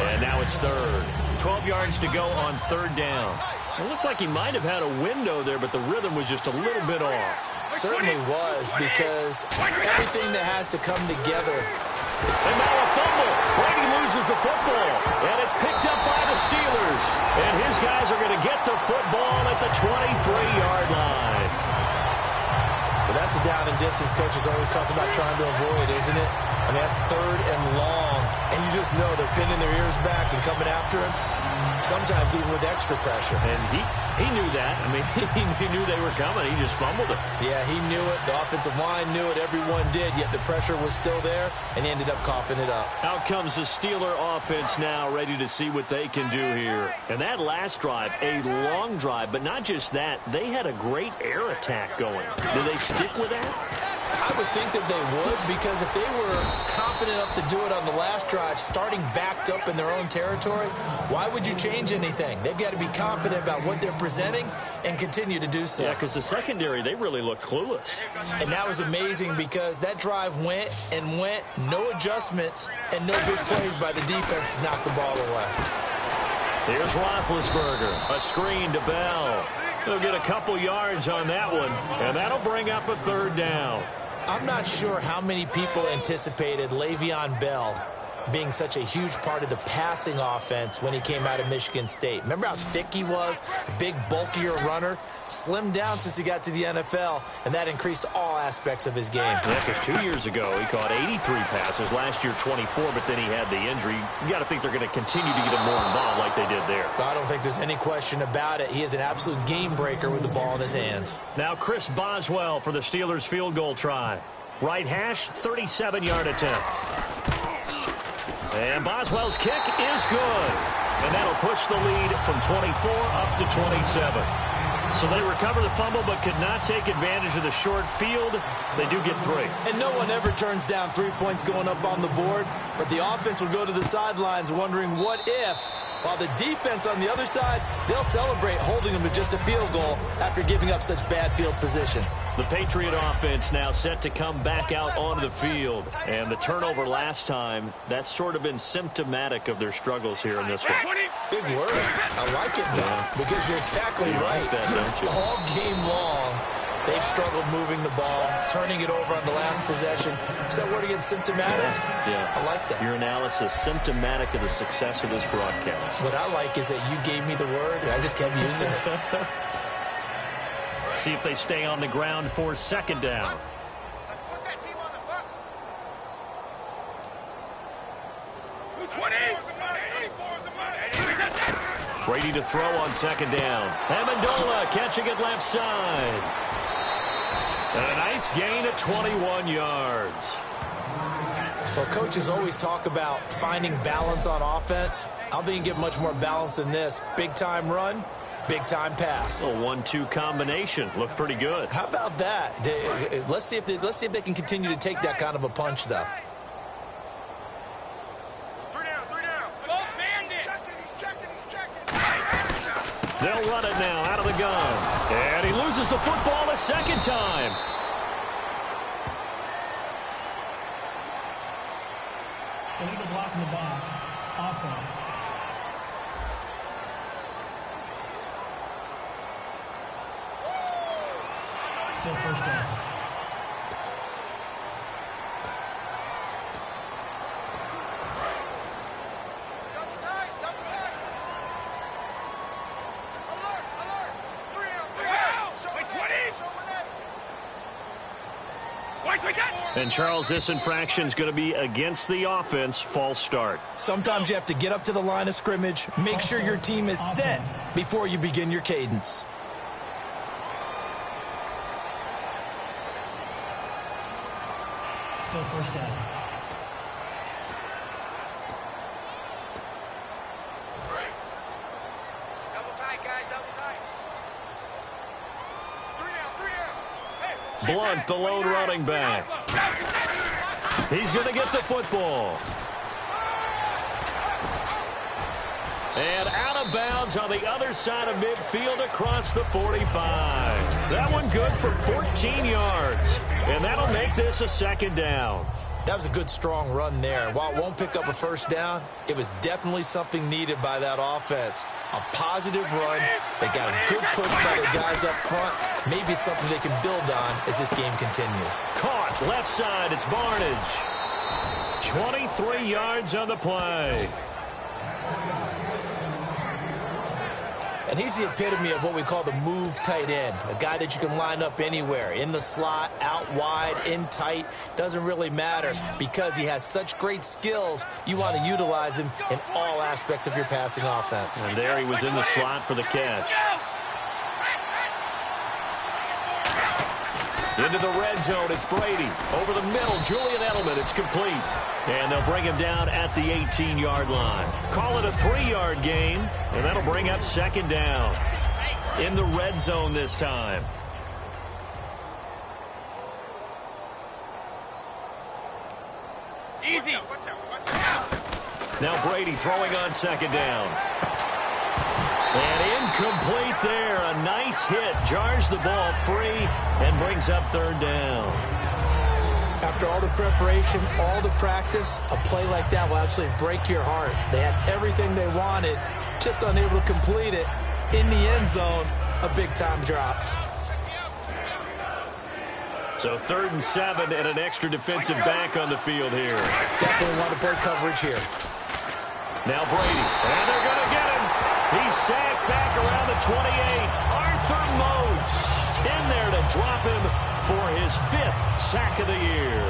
S3: and now it's third. 12 yards to go on third down. It looked like he might have had a window there, but the rhythm was just a little bit off.
S4: Certainly was, because everything that has to come together.
S3: And now a fumble. Brady loses the football, and it's picked up by the Steelers. And his guys are going to get the football at the 23-yard line.
S4: But that's a down and distance coaches always talk about trying to avoid, isn't it? I mean, that's third and long, and you just know they're pinning their ears back and coming after him, sometimes even with extra pressure.
S3: And he knew that. I mean, he knew they were coming. He just fumbled it.
S4: Yeah, he knew it. The offensive line knew it. Everyone did, yet the pressure was still there, and he ended up coughing it up.
S3: Out comes the Steeler offense now, ready to see what they can do here. And that last drive, a long drive, but not just that. They had a great air attack going. Did they stick with that?
S4: I would think that they would, because if they were confident enough to do it on the last drive, starting backed up in their own territory, why would you change anything? They've got to be confident about what they're presenting and continue to do so.
S3: Yeah, because the secondary, they really looked clueless.
S4: And that was amazing, because that drive went and went, no adjustments, and no big plays by the defense to knock the ball away.
S3: Here's Roethlisberger, a screen to Bell. He'll get a couple yards on that one, and that'll bring up a third down.
S4: I'm not sure how many people anticipated Le'Veon Bell being such a huge part of the passing offense when he came out of Michigan State. Remember how thick he was? A big, bulkier runner. Slimmed down since he got to the NFL, and that increased all aspects of his game.
S3: Yeah, because 2 years ago, he caught 83 passes. Last year, 24, but then he had the injury. You got to think they're going to continue to get him more involved like they did there.
S4: I don't think there's any question about it. He is an absolute game breaker with the ball in his hands.
S3: Now Chris Boswell for the Steelers field goal try. Right hash, 37-yard attempt. And Boswell's kick is good. And that'll push the lead from 24 up to 27. So they recover the fumble but could not take advantage of the short field. They do get 3.
S4: And no one ever turns down 3 points going up on the board. But the offense will go to the sidelines wondering what if. While the defense on the other side, they'll celebrate holding them to just a field goal after giving up such bad field position.
S3: The Patriot offense now set to come back out onto the field. And the turnover last time, that's sort of been symptomatic of their struggles here in this one.
S4: Big word. I like it, though, because you're exactly right.
S3: Like that, don't you?
S4: All game long, they've struggled moving the ball, turning it over on the last possession. Is that word again, symptomatic?
S3: Yeah.
S4: I like that.
S3: Your analysis, symptomatic of the success of this broadcast.
S4: What I like is that you gave me the word, and I just kept using it.
S3: See if they stay on the ground for second down. Brady to throw on second down. Amendola catching it left side. And a nice gain at 21 yards.
S4: Well, coaches always talk about finding balance on offense. I don't think you get much more balance than this. Big-time run, big-time pass.
S3: A 1-2 combination. Looked pretty good.
S4: How about that? Let's see if they can continue to take that kind of a punch, though.
S3: They'll run it now out of the gun. And he loses the football a second time.
S5: Illegal block in the back. Offense. Still first down.
S3: And Charles, this infraction is going to be against the offense. False start.
S4: Sometimes you have to get up to the line of scrimmage, make sure your team is set before you begin your cadence.
S5: Still first down.
S3: Blunt, the lone running back. He's going to get the football. And out of bounds on the other side of midfield across the 45. That one good for 14 yards. And that'll make this a second down.
S4: That was a good, strong run there. And while it won't pick up a first down, it was definitely something needed by that offense. A positive run. They got a good push by the guys up front. Maybe something they can build on as this game continues.
S3: Caught left side. It's Barnage. 23 yards on the play.
S4: And he's the epitome of what we call the move tight end, a guy that you can line up anywhere, in the slot, out wide, in tight, doesn't really matter because he has such great skills. You want to utilize him in all aspects of your passing offense.
S3: And there he was in the slot for the catch. Into the red zone, it's Brady. Over the middle, Julian Edelman, it's complete. And they'll bring him down at the 18-yard line. Call it a 3-yard gain, and that'll bring up second down. In the red zone this time.
S7: Easy.
S3: Now Brady throwing on second down. And incomplete there. A nice hit. Jars the ball free and brings up third down.
S4: After all the preparation, all the practice, a play like that will absolutely break your heart. They had everything they wanted, just unable to complete it. In the end zone, a big-time drop.
S3: So 3rd and 7 and an extra defensive back on the field here.
S4: Definitely want to play coverage here.
S3: Now Brady. And they're going to get him. He's sacked back around the 28. Arthur Moats in there to drop him for his 5th sack of the year.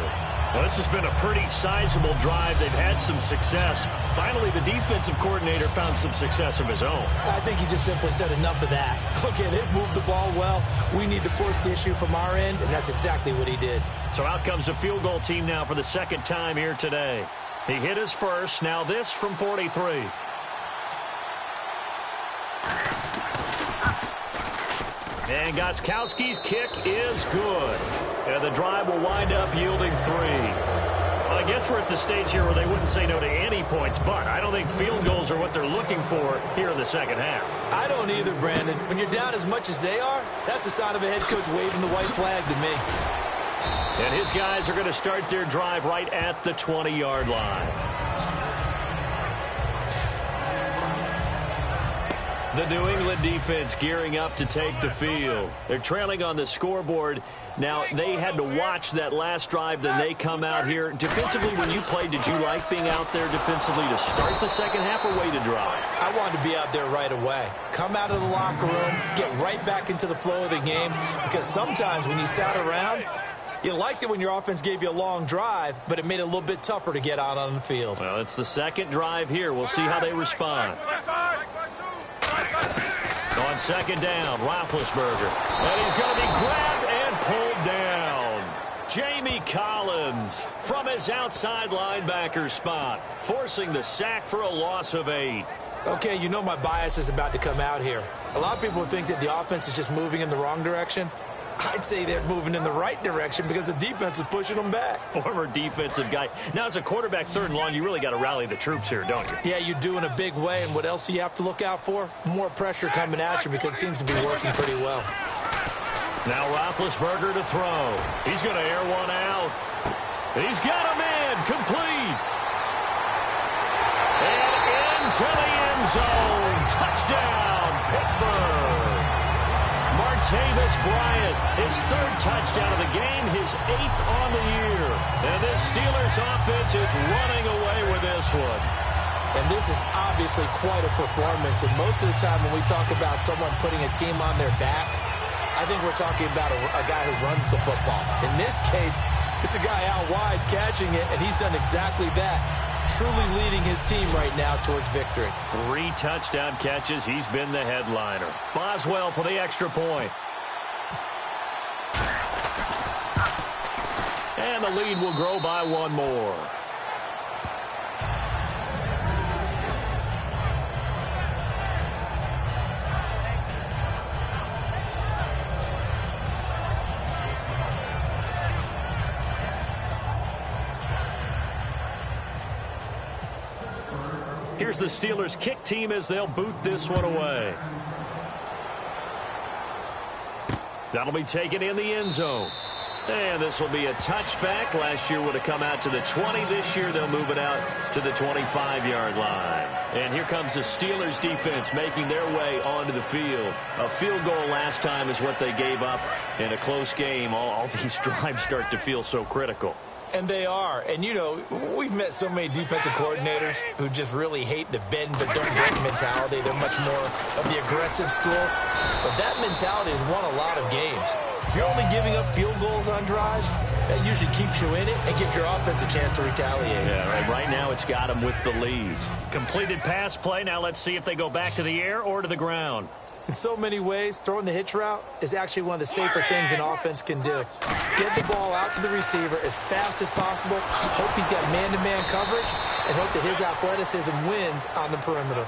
S3: Well, this has been a pretty sizable drive. They've had some success. Finally, the defensive coordinator found some success of his own.
S4: I think he just simply said enough of that. Look at it, move the ball well. We need to force the issue from our end, and that's exactly what he did.
S3: So out comes the field goal team now for the second time here today. He hit his first. Now this from 43. And Gostkowski's kick is good. And the drive will wind up yielding 3. Well, I guess we're at the stage here where they wouldn't say no to any points, but I don't think field goals are what they're looking for here in the second half.
S4: I don't either, Brandon. When you're down as much as they are, that's the sign of a head coach waving the white flag to me.
S3: And his guys are going to start their drive right at the 20-yard line. The New England defense gearing up to take the field. They're trailing on the scoreboard. Now, they had to watch that last drive, then they come out here. Defensively, when you played, did you like being out there defensively to start the second half or wait to drive?
S4: I wanted to be out there right away. Come out of the locker room, get right back into the flow of the game, because sometimes when you sat around, you liked it when your offense gave you a long drive, but it made it a little bit tougher to get out on the field.
S3: Well, it's the second drive here. We'll see how they respond. On second down, Roethlisberger. And he's going to be grabbed and pulled down. Jamie Collins from his outside linebacker spot, forcing the sack for a loss of 8.
S4: Okay, you know my bias is about to come out here. A lot of people would think that the offense is just moving in the wrong direction. I'd say they're moving in the right direction because the defense is pushing them back.
S3: Former defensive guy. Now, as a quarterback, 3rd and long, you really got to rally the troops here, don't you?
S4: Yeah, you do in a big way. And what else do you have to look out for? More pressure coming at you because it seems to be working pretty well.
S3: Now Roethlisberger to throw. He's going to air one out. He's got him in. Complete. And into the end zone. Touchdown, Pittsburgh. Martavis Bryant, his 3rd touchdown of the game, his 8th on the year. And this Steelers offense is running away with this one.
S4: And this is obviously quite a performance. And most of the time when we talk about someone putting a team on their back, I think we're talking about a guy who runs the football. In this case, it's a guy out wide catching it, and he's done exactly that. Truly leading his team right now towards victory.
S3: 3 touchdown catches. He's been the headliner. Boswell for the extra point. And the lead will grow by 1 more. Here's the Steelers kick team as they'll boot this one away. That'll be taken in the end zone. And this will be a touchback. Last year would have come out to the 20. This year they'll move it out to the 25-yard line. And here comes the Steelers defense making their way onto the field. A field goal last time is what they gave up in a close game. All these drives start to feel so critical.
S4: And they are. And, you know, we've met so many defensive coordinators who just really hate the bend but don't break mentality. They're much more of the aggressive school. But that mentality has won a lot of games. If you're only giving up field goals on drives, that usually keeps you in it and gives your offense a chance to retaliate.
S3: Yeah, right now it's got them with the lead. Completed pass play. Now let's see if they go back to the air or to the ground.
S4: In so many ways, throwing the hitch route is actually one of the safer things an offense can do. Get the ball out to the receiver as fast as possible, hope he's got man-to-man coverage, and hope that his athleticism wins on the perimeter.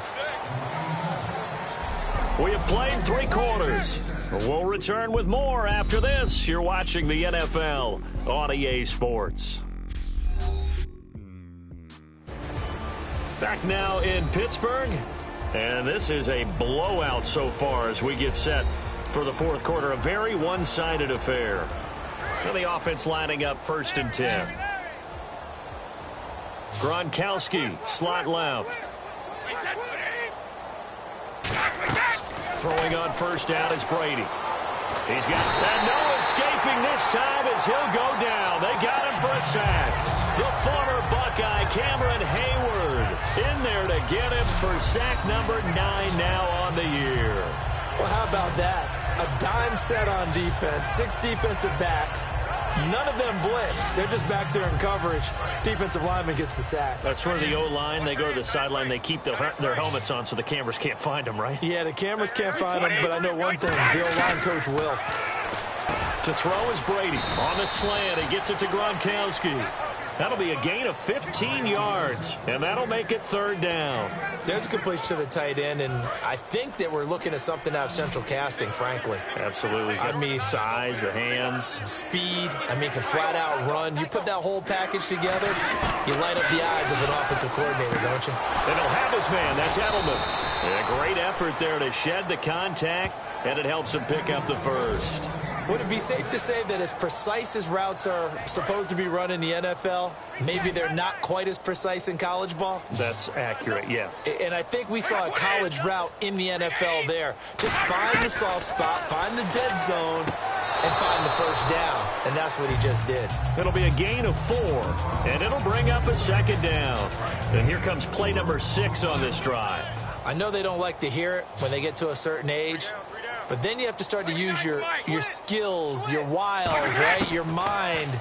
S3: We have played 3 quarters. We'll return with more after this. You're watching the NFL on EA Sports. Back now in Pittsburgh. And this is a blowout so far as we get set for the fourth quarter. A very one-sided affair. And the offense lining up 1st and 10. Gronkowski, slot left. Throwing on 1st down is Brady. He's got and no escaping this time as he'll go down. They got him for a sack. The former Buckeye, Cameron Hayward, in there to get him for sack number 9 now on the year.
S4: Well, how about that? A dime set on defense, 6 defensive backs. None of them blitz. They're just back there in coverage. Defensive lineman gets the sack.
S3: That's where the O-line, they go to the sideline, they keep their helmets on so the cameras can't find them, right?
S4: Yeah, the cameras can't find them, but I know one thing. The O-line coach will.
S3: To throw is Brady. On the slant, he gets it to Gronkowski. That'll be a gain of 15 yards, and that'll make it 3rd down.
S4: There's a completion to the tight end, and I think that we're looking at something out of central casting, frankly.
S3: Absolutely.
S4: I mean,
S3: size, the hands.
S4: Speed. I mean, can flat out run. You put that whole package together, you light up the eyes of an offensive coordinator, don't you?
S3: And he'll have his man. That's Edelman. And a great effort there to shed the contact, and it helps him pick up the 1st.
S4: Would it be safe to say that as precise as routes are supposed to be run in the NFL, maybe they're not quite as precise in college ball?
S3: That's accurate, yeah.
S4: And I think we saw a college route in the NFL there. Just find the soft spot, find the dead zone, and find the 1st down. And that's what he just did.
S3: It'll be a gain of 4, and it'll bring up a 2nd down. And here comes play number 6 on this drive.
S4: I know they don't like to hear it when they get to a certain age, but then you have to start to use your skills, your wiles, right? Your mind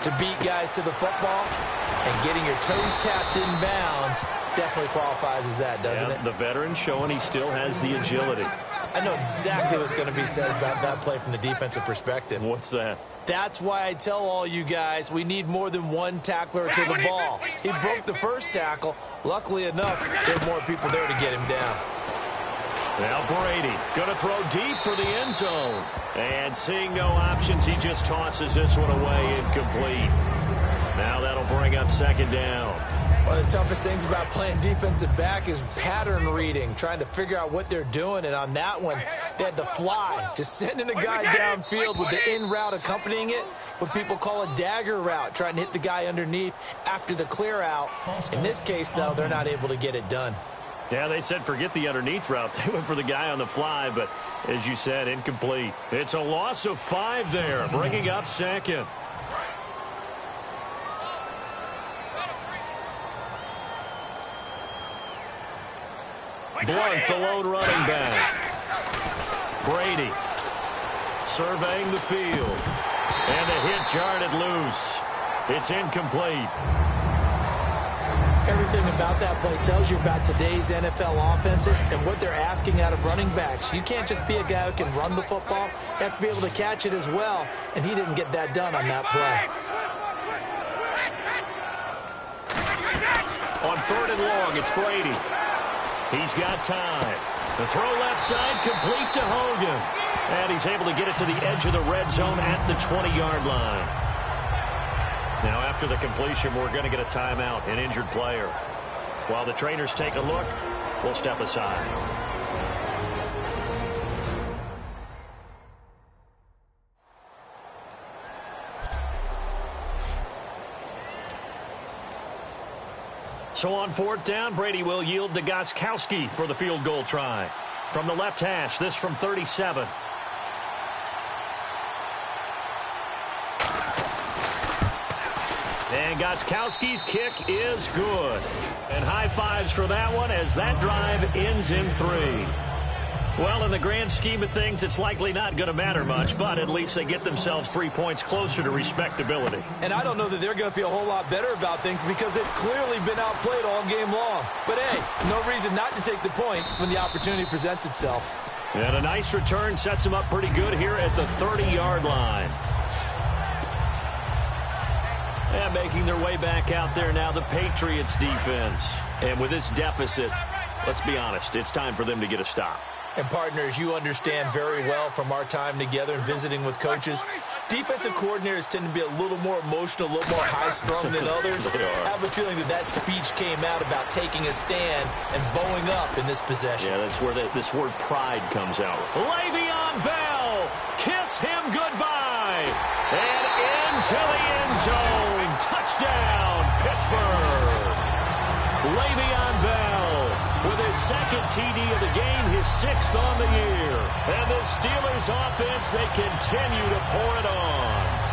S4: to beat guys to the football. And getting your toes tapped in bounds definitely qualifies as that, doesn't it?
S3: The veteran showing he still has the agility.
S4: I know exactly what's going to be said about that play from the defensive perspective.
S3: What's that?
S4: That's why I tell all you guys we need more than one tackler to the ball. He broke the 1st tackle. Luckily enough, there were more people there to get him down.
S3: Now Brady going to throw deep for the end zone. And seeing no options, he just tosses this one away incomplete. Now that'll bring up 2nd down.
S4: One of the toughest things about playing defensive back is pattern reading, trying to figure out what they're doing. And on that one, they had the fly, just sending a guy downfield with the in route accompanying it, what people call a dagger route, trying to hit the guy underneath after the clear out. In this case, though, they're not able to get it done.
S3: Yeah, they said forget the underneath route. They went for the guy on the fly, but as you said, incomplete. It's a loss of 5 there, bringing up 2nd. Blunt, the lone running back. Brady surveying the field. And the hit jarred it loose. It's incomplete.
S4: Everything about that play tells you about today's NFL offenses and what they're asking out of running backs. You can't just be a guy who can run the football. You have to be able to catch it as well, and he didn't get that done on that play.
S3: On 3rd and long, it's Brady. He's got time. The throw left side, complete to Hogan. And he's able to get it to the edge of the red zone at the 20-yard line. Now, after the completion, we're going to get a timeout, an injured player. While the trainers take a look, we'll step aside. So on 4th down, Brady will yield to Gostkowski for the field goal try. From the left hash, this from 37. And Gostkowski's kick is good. And high fives for that one as that drive ends in 3. Well, in the grand scheme of things, it's likely not going to matter much, but at least they get themselves 3 points closer to respectability.
S4: And I don't know that they're going to feel a whole lot better about things because they've clearly been outplayed all game long. But, hey, no reason not to take the points when the opportunity presents itself.
S3: And a nice return sets them up pretty good here at the 30-yard line. And making their way back out there now, the Patriots defense. And with this deficit, let's be honest, it's time for them to get a stop.
S4: And, partners, you understand very well from our time together and visiting with coaches, defensive coordinators tend to be a little more emotional, a little more high-strung than others. I have a feeling that speech came out about taking a stand and bowing up in this possession.
S3: Yeah, that's where this word pride comes out. Le'Veon Bell, kiss him goodbye. And into the end zone. Touchdown, Pittsburgh. Le'Veon Bell with his second TD of the game, his 6th on the year. And the Steelers offense, they continue to pour it on.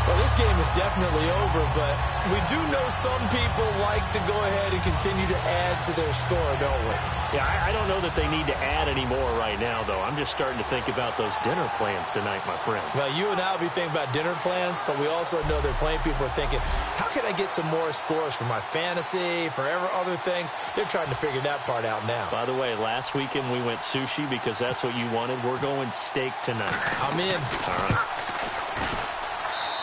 S4: Well, this game is definitely over, but we do know some people like to go ahead and continue to add to their score, don't we?
S3: Yeah, I don't know that they need to add any more right now, though. I'm just starting to think about those dinner plans tonight, my friend.
S4: Well, you and I will be thinking about dinner plans, but we also know they're playing people are thinking, how can I get some more scores for my fantasy, for other things? They're trying to figure that part out now.
S3: By the way, last weekend we went sushi because that's what you wanted. We're going steak tonight.
S4: I'm in.
S3: All right.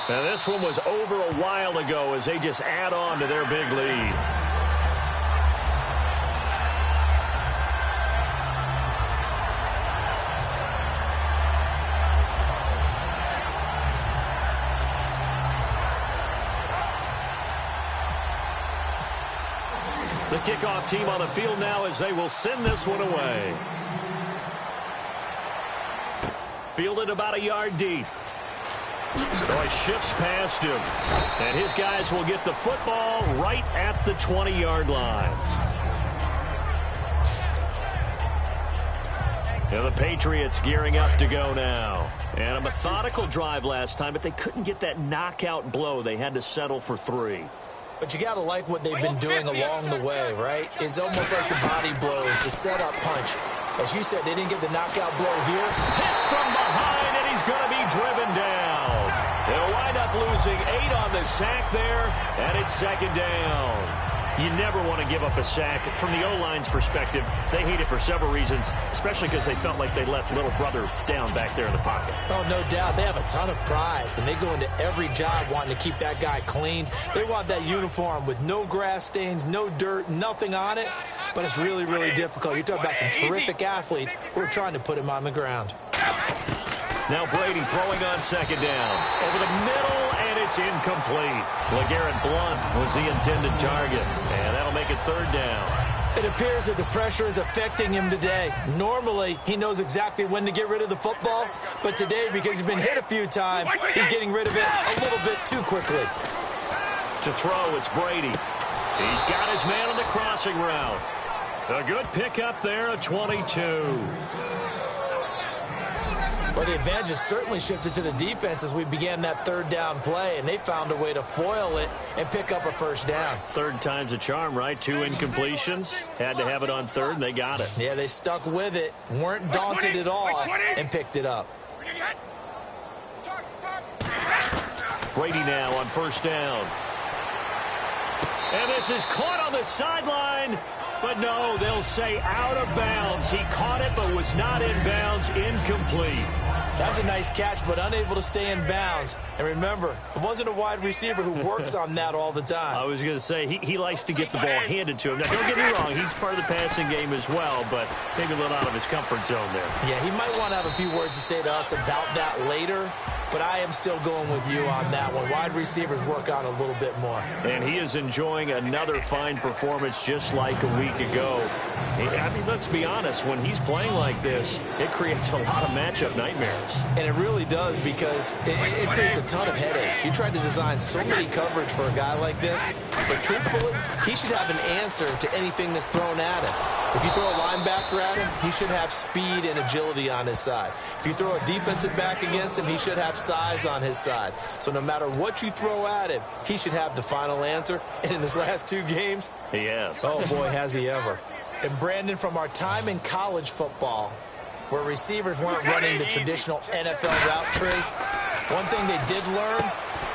S3: Now, this one was over a while ago as they just add on to their big lead. The kickoff team on the field now as they will send this one away. Fielded about a yard deep. So he shifts past him. And his guys will get the football right at the 20-yard line. And the Patriots gearing up to go now. And a methodical drive last time, but they couldn't get that knockout blow. They had to settle for 3.
S4: But you got to like what they've been doing along the way, right? It's almost like the body blows, the setup punch. As you said, they didn't get the knockout blow here.
S3: Hit from behind, and he's going to be driven down. They'll wind up losing 8 on the sack there, and it's 2nd down. You never want to give up a sack. From the O-line's perspective, they hate it for several reasons, especially because they felt like they let little brother down back there in the pocket.
S4: Oh, no doubt. They have a ton of pride, and they go into every job wanting to keep that guy clean. They want that uniform with no grass stains, no dirt, nothing on it, but it's really, really difficult. You're talking about some terrific athletes who are trying to put him on the ground.
S3: Now Brady throwing on 2nd down. Over the middle, and it's incomplete. LeGarrette Blount was the intended target, and that'll make it 3rd down.
S4: It appears that the pressure is affecting him today. Normally, he knows exactly when to get rid of the football, but today, because he's been hit a few times, he's getting rid of it a little bit too quickly.
S3: To throw, it's Brady. He's got his man on the crossing route. A good pickup there, a 22.
S4: Well, the advantage has certainly shifted to the defense as we began that 3rd down play, and they found a way to foil it and pick up a 1st down.
S3: 3rd time's a charm, right? 2 incompletions. Had to have it on 3rd, and they got it.
S4: Yeah, they stuck with it, weren't daunted at all, and picked it up.
S3: Brady now on 1st down. And this is caught on the sideline. But no, they'll say out of bounds. He caught it but was not in bounds. Incomplete.
S4: That's a nice catch, but unable to stay in bounds. And remember, it wasn't a wide receiver who works on that all the time.
S3: I was going to say, he likes to get the ball handed to him. Now, don't get me wrong, he's part of the passing game as well, but maybe a little out of his comfort zone there.
S4: Yeah, he might want to have a few words to say to us about that later. but I am still going with you on that one. Wide receivers work on a little bit more.
S3: And he is enjoying another fine performance just like a week ago. I mean, let's be honest, when he's playing like this, it creates a lot of matchup nightmares.
S4: And it really does, because it creates a ton of headaches. You try to design so many coverage for a guy like this, but truthfully, he should have an answer to anything that's thrown at him. If you throw a linebacker at him, he should have speed and agility on his side. If you throw a defensive back against him, he should have size on his side. So no matter what you throw at him, he should have the final answer. And in his last 2 games,
S3: yes.
S4: Oh, boy, has he ever. And, Brandon, from our time in college football, where receivers weren't running the traditional NFL route tree, one thing they did learn,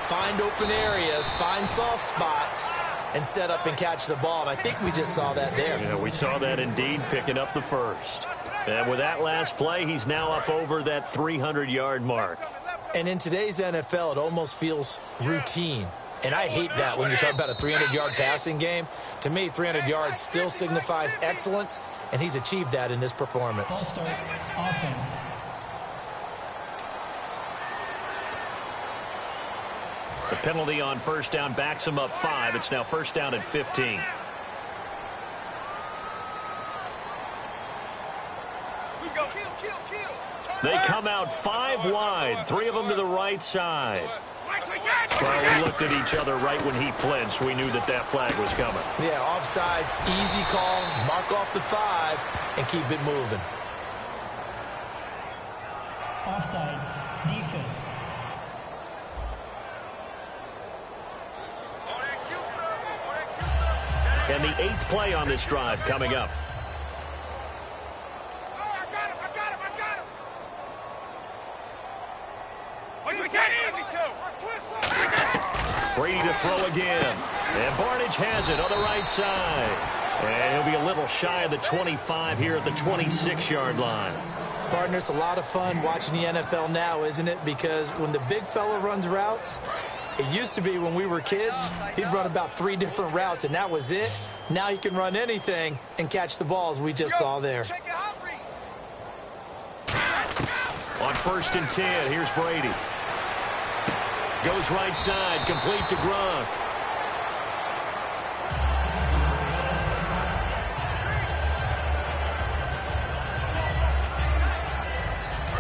S4: find open areas, find soft spots, and set up and catch the ball. And I think we just saw that there.
S3: Yeah, we saw that indeed, picking up the first. And with that last play, he's now up over that 300-yard mark.
S4: And in today's NFL, it almost feels routine. And I hate that when you talk about a 300-yard passing game. To me, 300 yards still signifies excellence, and he's achieved that in this performance.
S5: Ball start, offense.
S3: The penalty on first down backs him up 5. It's now first down at 15. They come out 5 wide, 3 of them to the right side. Well, we looked at each other right when he flinched. We knew that that flag was coming.
S4: Yeah, offsides, easy call, mark off the 5, and keep it moving.
S5: Offside, defense.
S3: And the 8th play on this drive coming up. Brady to throw again. And Barnage has it on the right side. And he'll be a little shy of the 25 here at the 26-yard line.
S4: Partner, it's a lot of fun watching the NFL now, isn't it? Because when the big fella runs routes, it used to be when we were kids, he'd run about 3 different routes, and that was it. Now he can run anything and catch the balls we just saw there.
S3: On first and 10, here's Brady. Goes right side, complete to Gronk.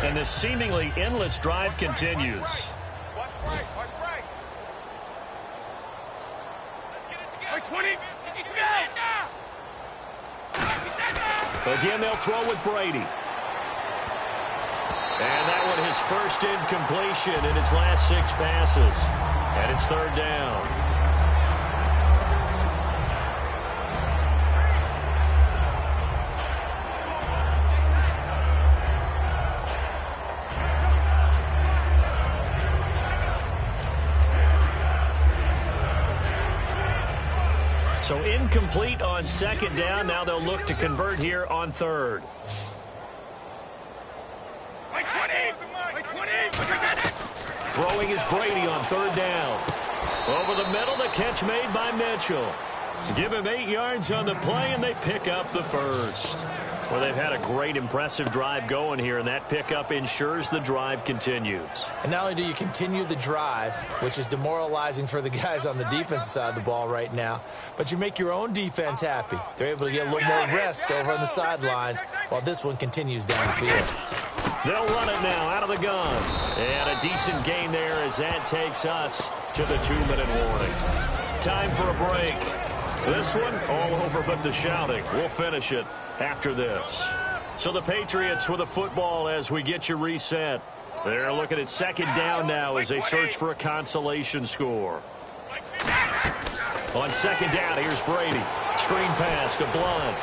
S3: And this seemingly endless drive continues. Again, they'll throw with Brady. And that one his first incompletion in his last 6 passes. And it's third down. So incomplete on second down. Now they'll look to convert here on third. Throwing is Brady on third down. Over the middle, the catch made by Mitchell. Give him 8 yards on the play, and they pick up the first. Well, they've had a great, impressive drive going here, and that pickup ensures the drive continues.
S4: And not only do you continue the drive, which is demoralizing for the guys on the defensive side of the ball right now, but you make your own defense happy. They're able to get a little more rest over on the sidelines while this one continues downfield.
S3: They'll run it now out of the gun. And a decent gain there as that takes us to the 2-minute warning. Time for a break. This one all over but the shouting. We'll finish it after this. So the Patriots with a football as we get you reset. They're looking at second down now as they search for a consolation score. On second down, here's Brady. Screen pass to Blunt.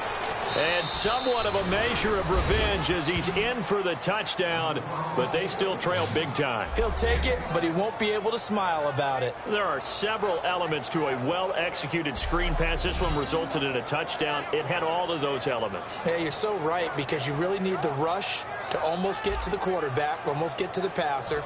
S3: And somewhat of a measure of revenge as he's in for the touchdown, but they still trail big time.
S4: He'll take it, but he won't be able to smile about it.
S3: There are several elements to a well-executed screen pass. This one resulted in a touchdown. It had all of those elements.
S4: Hey, you're so right, because you really need the rush to almost get to the quarterback, almost get to the passer.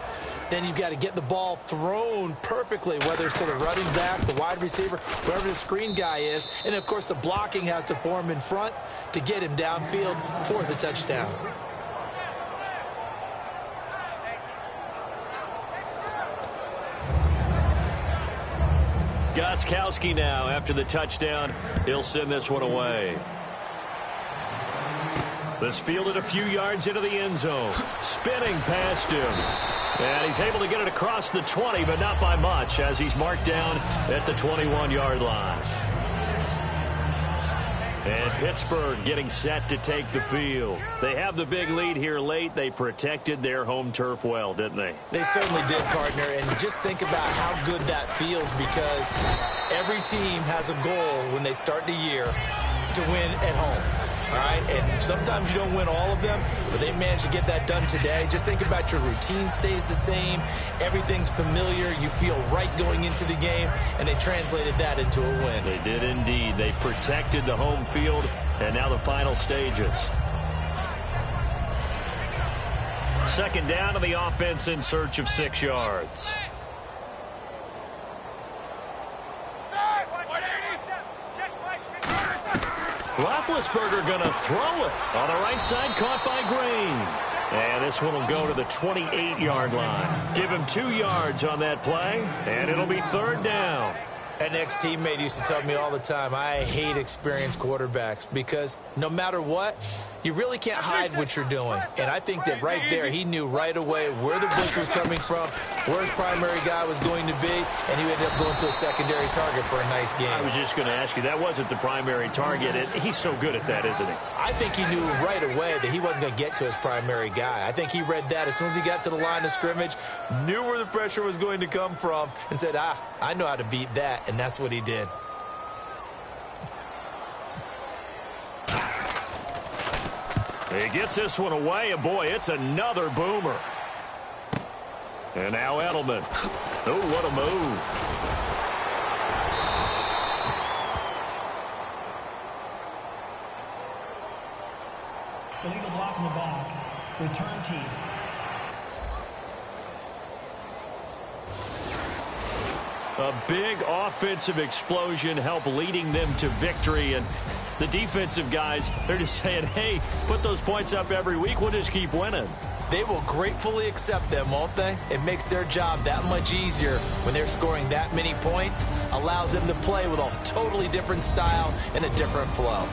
S4: Then you've got to get the ball thrown perfectly, whether it's to the running back, the wide receiver, wherever the screen guy is. And, of course, the blocking has to form in front to get him downfield for the touchdown.
S3: Gostkowski now, after the touchdown, he'll send this one away. This fielded a few yards into the end zone. Spinning past him. And he's able to get it across the 20, but not by much, as he's marked down at the 21-yard line. And Pittsburgh getting set to take the field. They have the big lead here late. They protected their home turf well, didn't they?
S4: They certainly did, partner. And just think about how good that feels, because every team has a goal when they start the year to win at home. All right, and sometimes you don't win all of them, but they managed to get that done today. Just think about your routine stays the same. Everything's familiar. You feel right going into the game, and they translated that into a win.
S3: They did indeed. They protected the home field, and now the final stages. Second down to the offense in search of 6 yards. Roethlisberger going to throw it on the right side, caught by Green. And this one will go to the 28-yard line. Give him 2 yards on that play, and it'll be third down.
S4: An ex-teammate used to tell me all the time, I hate experienced quarterbacks, because no matter what, you really can't hide what you're doing. And I think that right there, he knew right away where the blitz was coming from, where his primary guy was going to be, and he ended up going to a secondary target for a nice game.
S3: I was just going to ask you, that wasn't the primary target. He's so good at that, isn't he?
S4: I think he knew right away that he wasn't going to get to his primary guy. I think he read that as soon as he got to the line of scrimmage, knew where the pressure was going to come from, and said, I know how to beat that. And that's what he did.
S3: He gets this one away, and boy, it's another boomer. And now Edelman. Oh, what a move.
S5: Illegal block in the back. Return team.
S3: A big offensive explosion helped leading them to victory. And the defensive guys, they're just saying, hey, put those points up every week. We'll just keep winning.
S4: They will gratefully accept them, won't they? It makes their job that much easier when they're scoring that many points. Allows them to play with a totally different style and a different flow.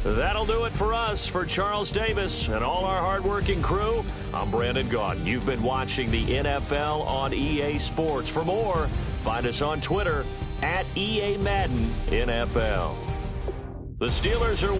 S3: That'll do it for us. For Charles Davis and all our hardworking crew, I'm Brandon Gaudin. You've been watching the NFL on EA Sports. For more, find us on Twitter @EA Madden NFL. The Steelers are